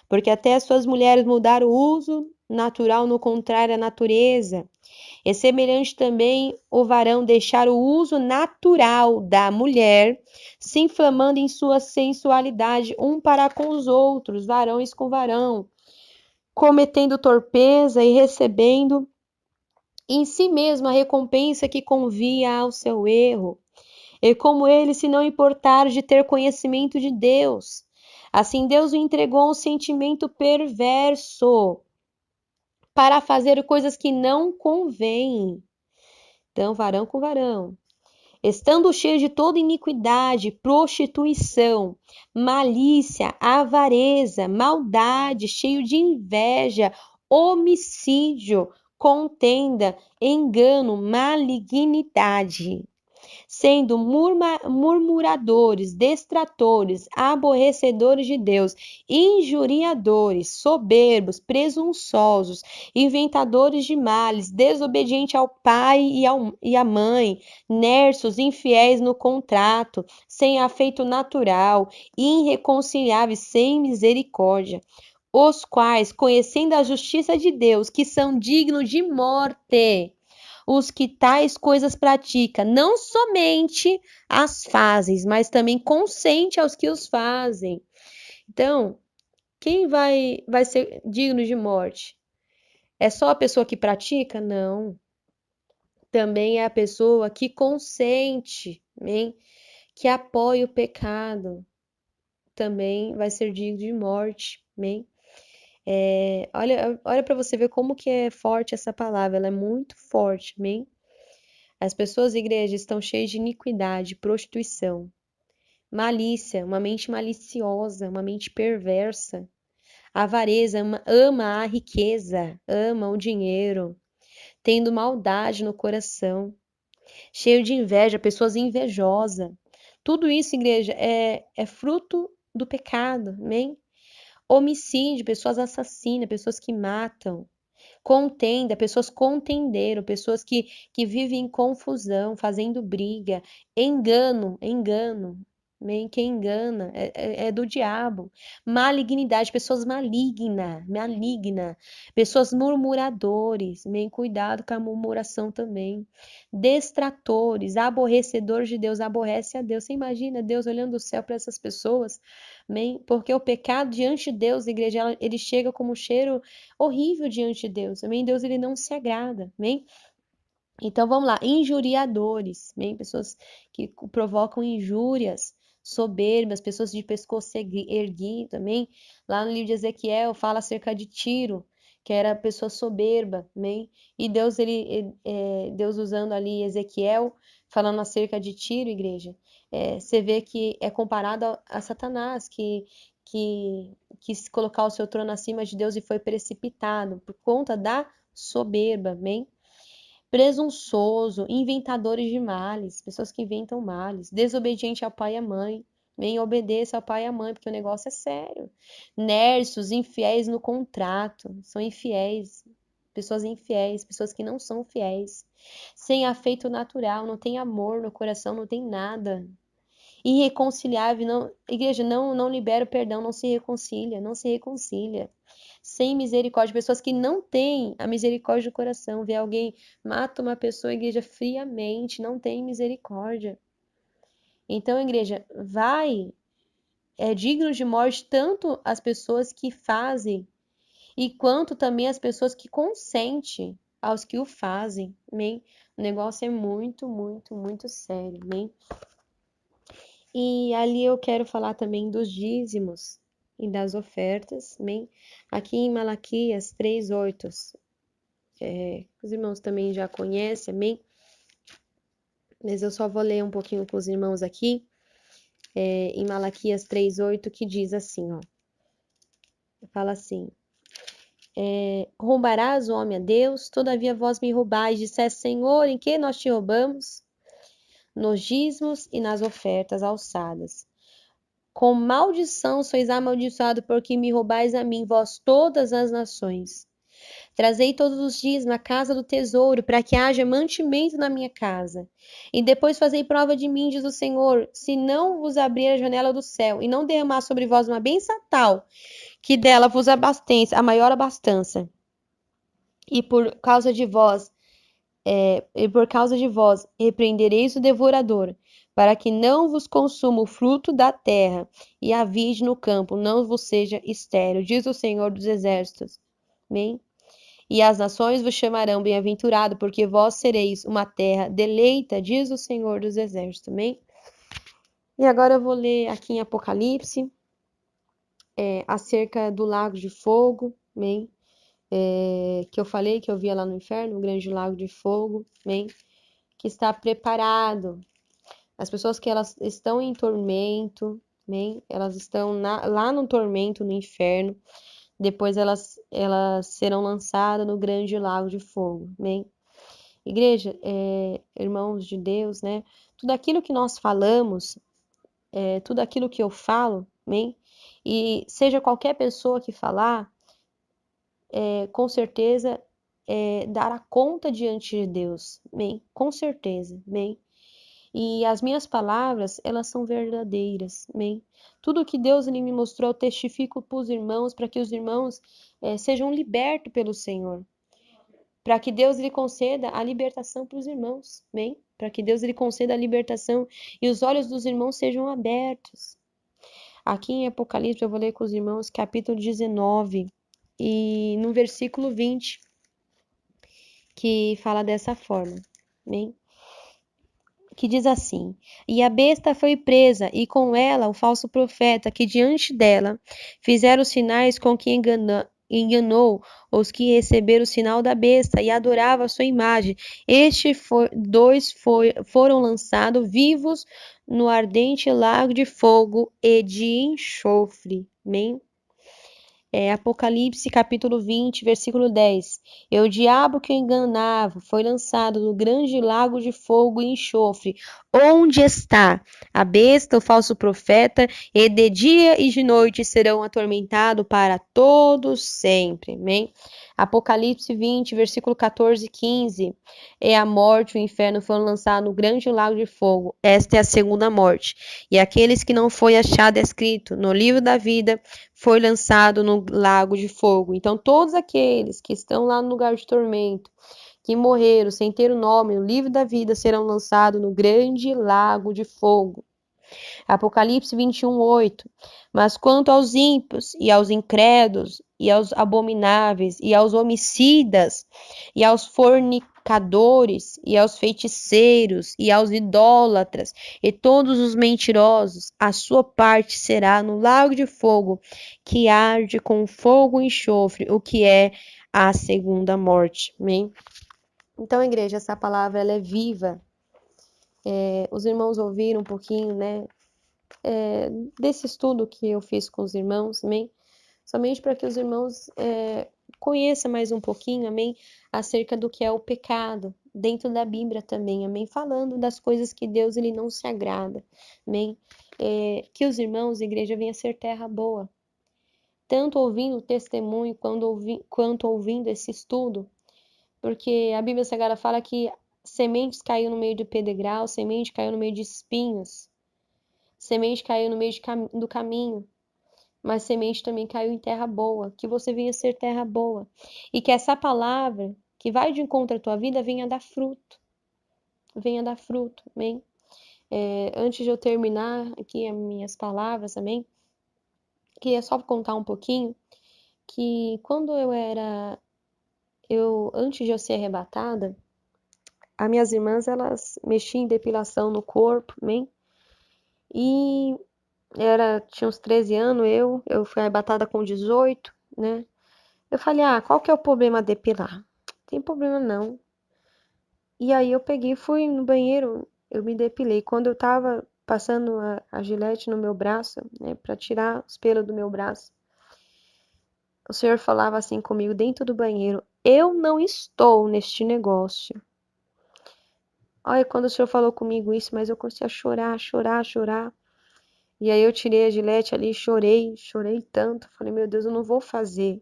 porque até as suas mulheres mudaram o uso natural no contrário à natureza. É semelhante também o varão deixar o uso natural da mulher, se inflamando em sua sensualidade um para com os outros, varões com varão, cometendo torpeza e recebendo em si mesmo a recompensa que convia ao seu erro. E como ele se não importar de ter conhecimento de Deus, assim Deus o entregou a um sentimento perverso para fazer coisas que não convêm. Então, varão com varão. Estando cheio de toda iniquidade, prostituição, malícia, avareza, maldade, cheio de inveja, homicídio, contenda, engano, malignidade, sendo murmuradores, destratores, aborrecedores de Deus, injuriadores, soberbos, presunçosos, inventadores de males, desobedientes ao pai e à mãe, nerços, infiéis no contrato, sem afeto natural, irreconciliáveis, sem misericórdia, os quais, conhecendo a justiça de Deus, que são dignos de morte, os que tais coisas praticam, não somente as fazem, mas também consente aos que os fazem. Então, quem vai ser digno de morte? É só a pessoa que pratica? Não. Também é a pessoa que consente, hein? Que apoia o pecado. Também vai ser digno de morte, hein? Olha para você ver como que é forte essa palavra, ela é muito forte, amém? As pessoas da igreja estão cheias de iniquidade, prostituição, malícia, uma mente maliciosa, uma mente perversa, avareza, ama a riqueza, ama o dinheiro, tendo maldade no coração, cheio de inveja, pessoas invejosas. Tudo isso, igreja, é fruto do pecado, amém? Homicídio, pessoas assassinas, pessoas que matam. Contenda, pessoas contenderam, pessoas que vivem em confusão, fazendo briga. Engano, amém? Quem engana é do diabo. Malignidade, pessoas maligna, pessoas murmuradores, amém? Cuidado com a murmuração também. Destratores, aborrecedores de Deus, aborrece a Deus. Você imagina Deus olhando do céu para essas pessoas, amém? Porque o pecado diante de Deus, igreja, ele chega como um cheiro horrível diante de Deus, amém? Deus, ele não se agrada, amém? Então vamos lá, injuriadores, bem, pessoas que provocam injúrias, soberbas, pessoas de pescoço erguido também. Lá no livro de Ezequiel fala acerca de Tiro, que era pessoa soberba, bem. E Deus Deus usando ali Ezequiel falando acerca de Tiro, igreja. Você vê que é comparado a Satanás, que quis colocar o seu trono acima de Deus e foi precipitado por conta da soberba, bem. Presunçoso, inventadores de males, pessoas que inventam males, desobediente ao pai e à mãe, nem obedeça ao pai e à mãe, porque o negócio é sério. Nersos, infiéis no contrato, são infiéis, pessoas que não são fiéis, sem afeto natural, não tem amor no coração, não tem nada. Irreconciliável, não, igreja, não libera o perdão, não se reconcilia. Sem misericórdia, pessoas que não têm a misericórdia do coração, vê alguém, mata uma pessoa, igreja, friamente, não tem misericórdia. Então, igreja, é digno de morte tanto as pessoas que fazem, e quanto também as pessoas que consentem aos que o fazem, amém? O negócio é muito, muito, muito sério, amém? E ali eu quero falar também dos dízimos e das ofertas, amém? Aqui em Malaquias 3:8, os irmãos também já conhecem, amém? Mas eu só vou ler um pouquinho com os irmãos aqui, em Malaquias 3:8, que diz assim, ó. Fala assim, roubarás o homem a Deus, todavia vós me roubais, disseste, Senhor, em que nós te roubamos? Nos dízimos e nas ofertas alçadas. Com maldição sois amaldiçoado, porque me roubais a mim, vós todas as nações. Trazei todos os dias na casa do tesouro, para que haja mantimento na minha casa. E depois fazei prova de mim, diz o Senhor, se não vos abrir a janela do céu, e não derramar sobre vós uma bênção tal, que dela vos abasteça a maior abastança. E por causa de vós repreendereis o devorador, para que não vos consuma o fruto da terra, e a vide no campo não vos seja estéril, diz o Senhor dos Exércitos. Amém? E as nações vos chamarão bem-aventurado, porque vós sereis uma terra deleita, diz o Senhor dos Exércitos. Amém? E agora eu vou ler aqui em Apocalipse, acerca do lago de fogo, amém? Que eu falei que eu via lá no inferno, um grande lago de fogo, amém? Que está preparado. As pessoas que elas estão em tormento, amém? Elas estão lá no tormento, no inferno. Depois elas serão lançadas no grande lago de fogo, amém? Igreja, irmãos de Deus, né? Tudo aquilo que nós falamos, tudo aquilo que eu falo, amém? E seja qualquer pessoa que falar, com certeza dará conta diante de Deus, amém? Com certeza, amém? E as minhas palavras, elas são verdadeiras, amém? Tudo que Deus ele me mostrou, eu testifico para os irmãos, para que os irmãos sejam libertos pelo Senhor. Para que Deus ele conceda a libertação para os irmãos, amém? Para que Deus ele conceda a libertação e os olhos dos irmãos sejam abertos. Aqui em Apocalipse, eu vou ler com os irmãos, capítulo 19, e no versículo 20, que fala dessa forma, amém? Que diz assim, e a besta foi presa, e com ela o falso profeta, que diante dela fizeram os sinais com que enganou os que receberam o sinal da besta e adoravam a sua imagem. Foram lançados vivos no ardente lago de fogo e de enxofre. Amém? Apocalipse capítulo 20, versículo 10. E o diabo que o enganava foi lançado no grande lago de fogo e enxofre, onde está a besta, o falso profeta, e de dia e de noite serão atormentados para todos sempre. Amém? Apocalipse 20, versículo 14 e 15. É a morte e o inferno foram lançados no grande lago de fogo. Esta é a segunda morte. E aqueles que não foi achado escrito no livro da vida foi lançado no lago de fogo. Então, todos aqueles que estão lá no lugar de tormento, que morreram sem ter o nome no livro da vida, serão lançados no grande lago de fogo. Apocalipse 21, 8. Mas quanto aos ímpios, e aos incrédulos, e aos abomináveis, e aos homicidas, e aos fornicadores, e aos feiticeiros, e aos idólatras, e todos os mentirosos, a sua parte será no lago de fogo, que arde com fogo e enxofre, o que é a segunda morte. Amém? Então, igreja, essa palavra ela é viva. Os irmãos ouviram um pouquinho, né, desse estudo que eu fiz com os irmãos, amém? Somente para que os irmãos conheçam mais um pouquinho, amém? Acerca do que é o pecado, dentro da Bíblia também, amém? Falando das coisas que Deus ele não se agrada, amém? Que os irmãos, igreja, venham a ser terra boa. Tanto ouvindo o testemunho, quanto ouvindo esse estudo, porque a Bíblia Sagrada fala que sementes caiu no meio de pedregal, semente caiu no meio de espinhos, semente caiu no meio do caminho, mas semente também caiu em terra boa, que você venha ser terra boa. E que essa palavra, que vai de encontro à tua vida, venha dar fruto. Venha dar fruto, amém? Antes de eu terminar aqui as minhas palavras, amém? Queria só contar um pouquinho que quando antes de eu ser arrebatada, as minhas irmãs, elas mexiam em depilação no corpo, amém? E tinha uns 13 anos, eu fui arrebatada com 18, né? Eu falei, qual que é o problema depilar? Não tem problema não. E aí eu peguei e fui no banheiro, eu me depilei. Quando eu tava passando a gilete no meu braço, né, pra tirar os pelos do meu braço, o Senhor falava assim comigo dentro do banheiro, eu não estou neste negócio. Olha, quando o Senhor falou comigo isso, mas eu comecei a chorar, chorar, chorar. E aí eu tirei a gilete ali, chorei tanto. Falei, meu Deus, eu não vou fazer.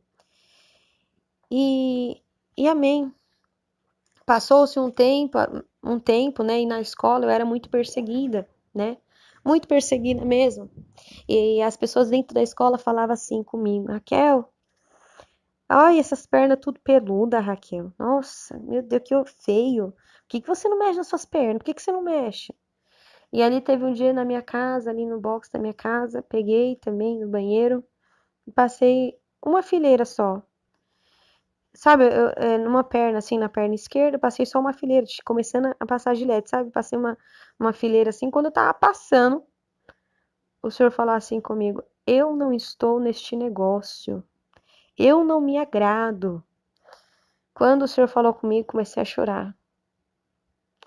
E amém. Passou-se um tempo, né? E na escola eu era muito perseguida, né? Muito perseguida mesmo. E as pessoas dentro da escola falavam assim comigo, Raquel, ai, essas pernas tudo peluda, Raquel. Nossa, meu Deus, que feio. Por que você não mexe nas suas pernas? Por que você não mexe? E ali teve um dia na minha casa, ali no box da minha casa, peguei também no banheiro e passei uma fileira só. Sabe, numa perna, assim, na perna esquerda, passei só uma fileira, começando a passar gilete, sabe? Passei uma fileira assim, quando eu tava passando, o senhor falou assim comigo, eu não estou neste negócio, eu não me agrado. Quando o senhor falou comigo, comecei a chorar.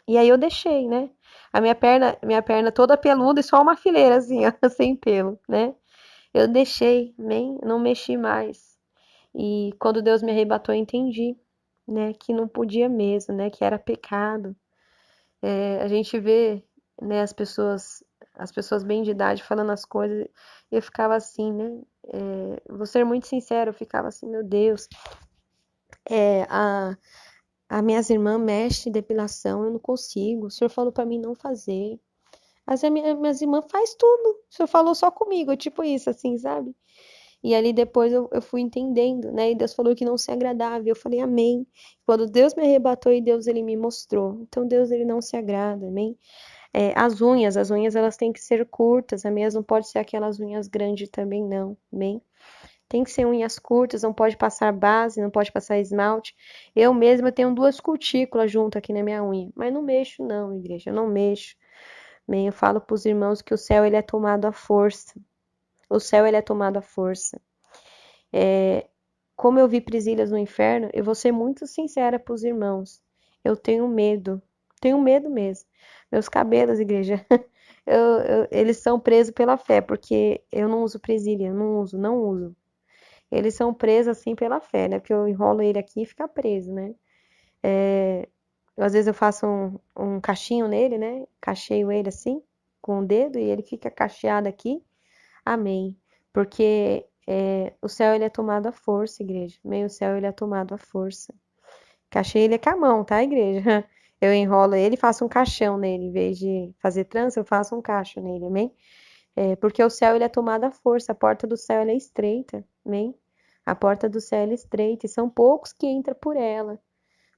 E aí eu deixei, né? A minha perna toda peluda e só uma fileira, assim, ó, sem pelo, né? Eu deixei, nem, não mexi mais. E quando Deus me arrebatou, eu entendi, né, que não podia mesmo, né, que era pecado. A gente vê, né, as pessoas bem de idade falando as coisas, e eu ficava assim, né, vou ser muito sincera, eu ficava assim, meu Deus, a minhas irmãs mexem em depilação, eu não consigo, o senhor falou pra mim não fazer. As minhas irmãs faz tudo, o senhor falou só comigo, tipo isso, assim, sabe? E ali depois eu fui entendendo, né? E Deus falou que não se agradava. E eu falei, amém. Quando Deus me arrebatou e Deus ele me mostrou. Então Deus ele não se agrada, amém? As unhas elas têm que ser curtas, as minhas não pode ser aquelas unhas grandes também não, amém? Tem que ser unhas curtas, não pode passar base, não pode passar esmalte. Eu mesma tenho 2 cutículas junto aqui na minha unha, mas não mexo não, igreja, eu não mexo. Amém? Eu falo para os irmãos que o céu ele é tomado à força. O céu ele é tomado à força. Como eu vi presilhas no inferno, eu vou ser muito sincera para os irmãos. Eu tenho medo mesmo. Meus cabelos, igreja, eles são presos pela fé, porque eu não uso presilha, não uso. Eles são presos assim pela fé, né? Porque eu enrolo ele aqui e fica preso, né? Às vezes eu faço um cachinho nele, né? Cacheio ele assim, com o dedo, e ele fica cacheado aqui. Amém. Porque O céu, ele é tomado à força, igreja. Meio o céu, ele é tomado à força. Cachê, ele é com a mão, tá, igreja? Eu enrolo ele e faço um caixão nele. Em vez de fazer trança, eu faço um cacho nele, amém? Porque o céu, ele é tomado à força. A porta do céu, ela é estreita, amém? A porta do céu, ela é estreita. E são poucos que entram por ela.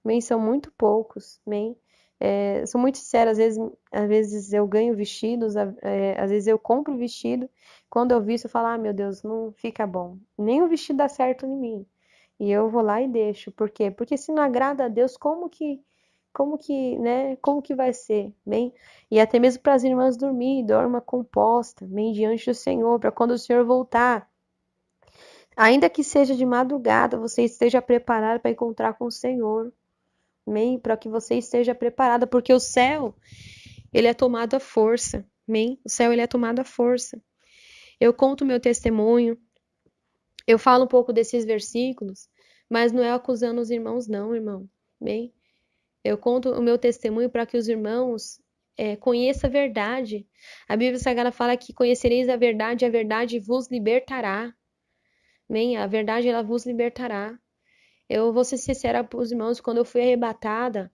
Amém? São muito poucos, amém? Sou muito sincera, às vezes eu ganho vestidos, às vezes eu compro vestido, quando eu visto eu falo, ah, meu Deus, não fica bom. Nem o vestido dá certo em mim. E eu vou lá e deixo. Por quê? Porque se não agrada a Deus, né? Como que vai ser, bem? E até mesmo para as irmãs dormir, dorma composta, bem diante do Senhor, para quando o Senhor voltar, ainda que seja de madrugada, você esteja preparado para encontrar com o Senhor. Amém? Para que você esteja preparada, porque o céu, ele é tomado à força. Amém? O céu, ele é tomado à força. Eu conto meu testemunho, eu falo um pouco desses versículos, mas não é acusando os irmãos, não, irmão. Amém? Eu conto o meu testemunho para que os irmãos conheçam a verdade. A Bíblia Sagrada fala que conhecereis a verdade vos libertará. Amém? A verdade, ela vos libertará. Eu vou ser sincera para os irmãos, quando eu fui arrebatada,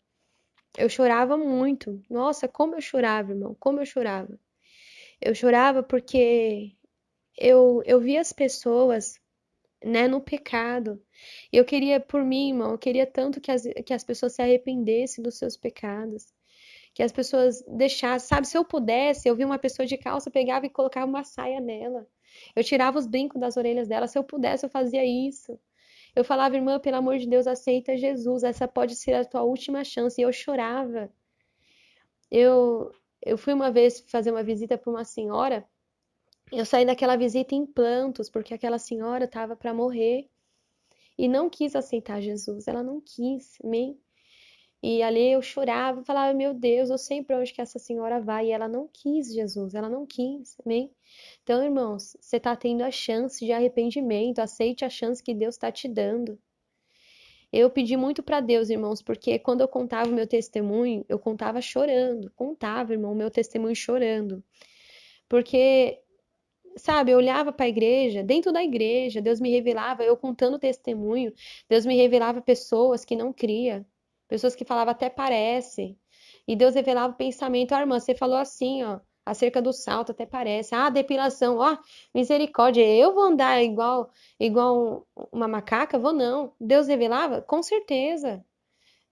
eu chorava muito. Nossa, como eu chorava, irmão, como eu chorava. Eu chorava porque eu via as pessoas, né, no pecado. Eu queria, por mim, irmão, eu queria tanto que as pessoas se arrependessem dos seus pecados. Que as pessoas deixassem, sabe, se eu pudesse, eu via uma pessoa de calça, eu pegava e colocava uma saia nela. Eu tirava os brincos das orelhas dela, se eu pudesse, eu fazia isso. Eu falava, irmã, pelo amor de Deus, aceita Jesus, essa pode ser a tua última chance. E eu chorava. Eu, eu fui uma vez fazer uma visita para uma senhora, eu saí daquela visita em plantos, porque aquela senhora estava para morrer e não quis aceitar Jesus, ela não quis, amém? E ali eu chorava, falava, meu Deus, eu sei para onde que essa senhora vai, e ela não quis Jesus, ela não quis, amém? Então, irmãos, você está tendo a chance de arrependimento, aceite a chance que Deus está te dando. Eu pedi muito para Deus, irmãos, porque quando eu contava o meu testemunho, eu contava chorando, contava, irmão, o meu testemunho chorando. Porque, sabe, eu olhava para a igreja, dentro da igreja, Deus me revelava, eu contando testemunho, Deus me revelava pessoas que não cria, pessoas que falavam até parece. E Deus revelava o pensamento, ah, irmã, você falou assim, ó, acerca do salto, até parece. Ah, depilação, ó, misericórdia, eu vou andar igual uma macaca? Vou não. Deus revelava? Com certeza.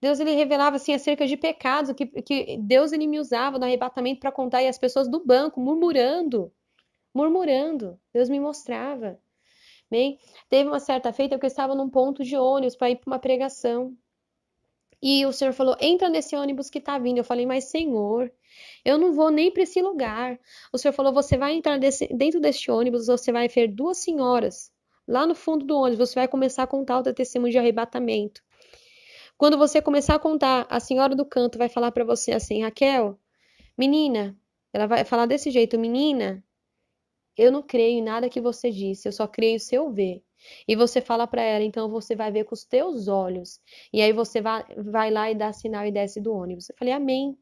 Deus ele revelava assim acerca de pecados que Deus ele me usava no arrebatamento para contar e as pessoas do banco murmurando. Deus me mostrava. Bem, teve uma certa feita que eu estava num ponto de ônibus para ir para uma pregação. E o Senhor falou: entra nesse ônibus que tá vindo. Eu falei: mas Senhor, eu não vou nem para esse lugar. O Senhor falou: você vai entrar dentro deste ônibus, você vai ver duas senhoras lá no fundo do ônibus. Você vai começar a contar o teu testemunho de arrebatamento. Quando você começar a contar, a senhora do canto vai falar para você assim: Raquel, menina, ela vai falar desse jeito: menina, eu não creio em nada que você disse, eu só creio se eu ver. E você fala para ela, então você vai ver com os teus olhos. E aí você vai lá e dá sinal e desce do ônibus. Eu falei, amém.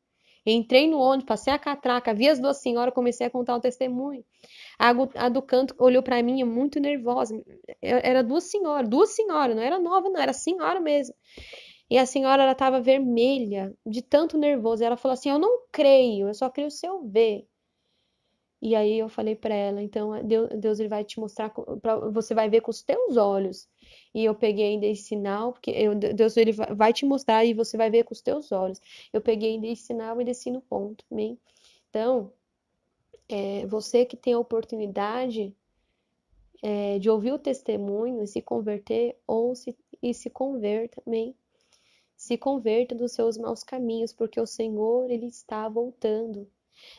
Entrei no ônibus, passei a catraca, vi as duas senhoras, comecei a contar o testemunho. A do canto olhou para mim muito nervosa. Era duas senhoras, não era nova, não, era senhora mesmo. E a senhora, ela estava vermelha, de tanto nervoso. Ela falou assim: eu não creio, eu só creio se eu ver. E aí eu falei para ela, então Deus ele vai te mostrar, você vai ver com os teus olhos. E eu peguei e dei sinal, porque Deus ele vai te mostrar e você vai ver com os teus olhos. Eu peguei e dei sinal e desci no ponto, amém? Então, você que tem a oportunidade de ouvir o testemunho e se converter, ouça e se converta, amém? Se converta dos seus maus caminhos, porque o Senhor ele está voltando.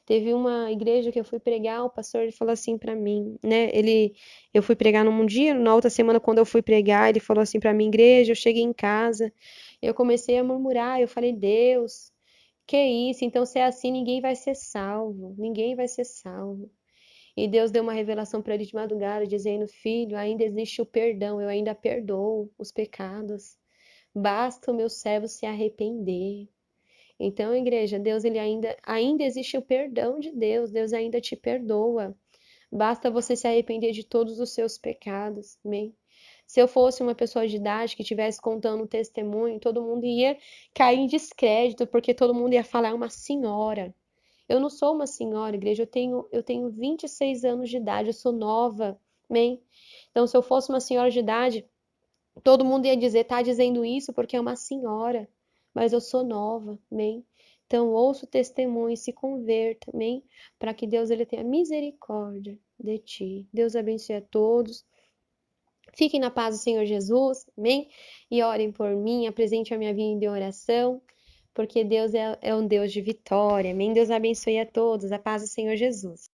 Teve uma igreja que eu fui pregar, o pastor ele falou assim para mim, né? Eu fui pregar num dia, na outra semana quando eu fui pregar, ele falou assim para mim, igreja, eu cheguei em casa, eu comecei a murmurar, eu falei, Deus, que isso? Então se é assim, ninguém vai ser salvo, ninguém vai ser salvo. E Deus deu uma revelação para ele de madrugada, dizendo, filho, ainda existe o perdão, eu ainda perdoo os pecados. Basta o meu servo se arrepender. Então, igreja, Deus ele ainda existe o perdão de Deus, Deus ainda te perdoa. Basta você se arrepender de todos os seus pecados, amém? Se eu fosse uma pessoa de idade que estivesse contando um testemunho, todo mundo ia cair em descrédito, porque todo mundo ia falar, é uma senhora. Eu não sou uma senhora, igreja, eu tenho 26 anos de idade, eu sou nova, amém? Então, se eu fosse uma senhora de idade, todo mundo ia dizer, tá dizendo isso porque é uma senhora, mas eu sou nova, amém? Então, ouça o testemunho e se converta, amém? Para que Deus ele tenha misericórdia de ti. Deus abençoe a todos. Fiquem na paz do Senhor Jesus, amém? E orem por mim, apresente a minha vida em oração, porque Deus é um Deus de vitória, amém? Deus abençoe a todos, a paz do Senhor Jesus.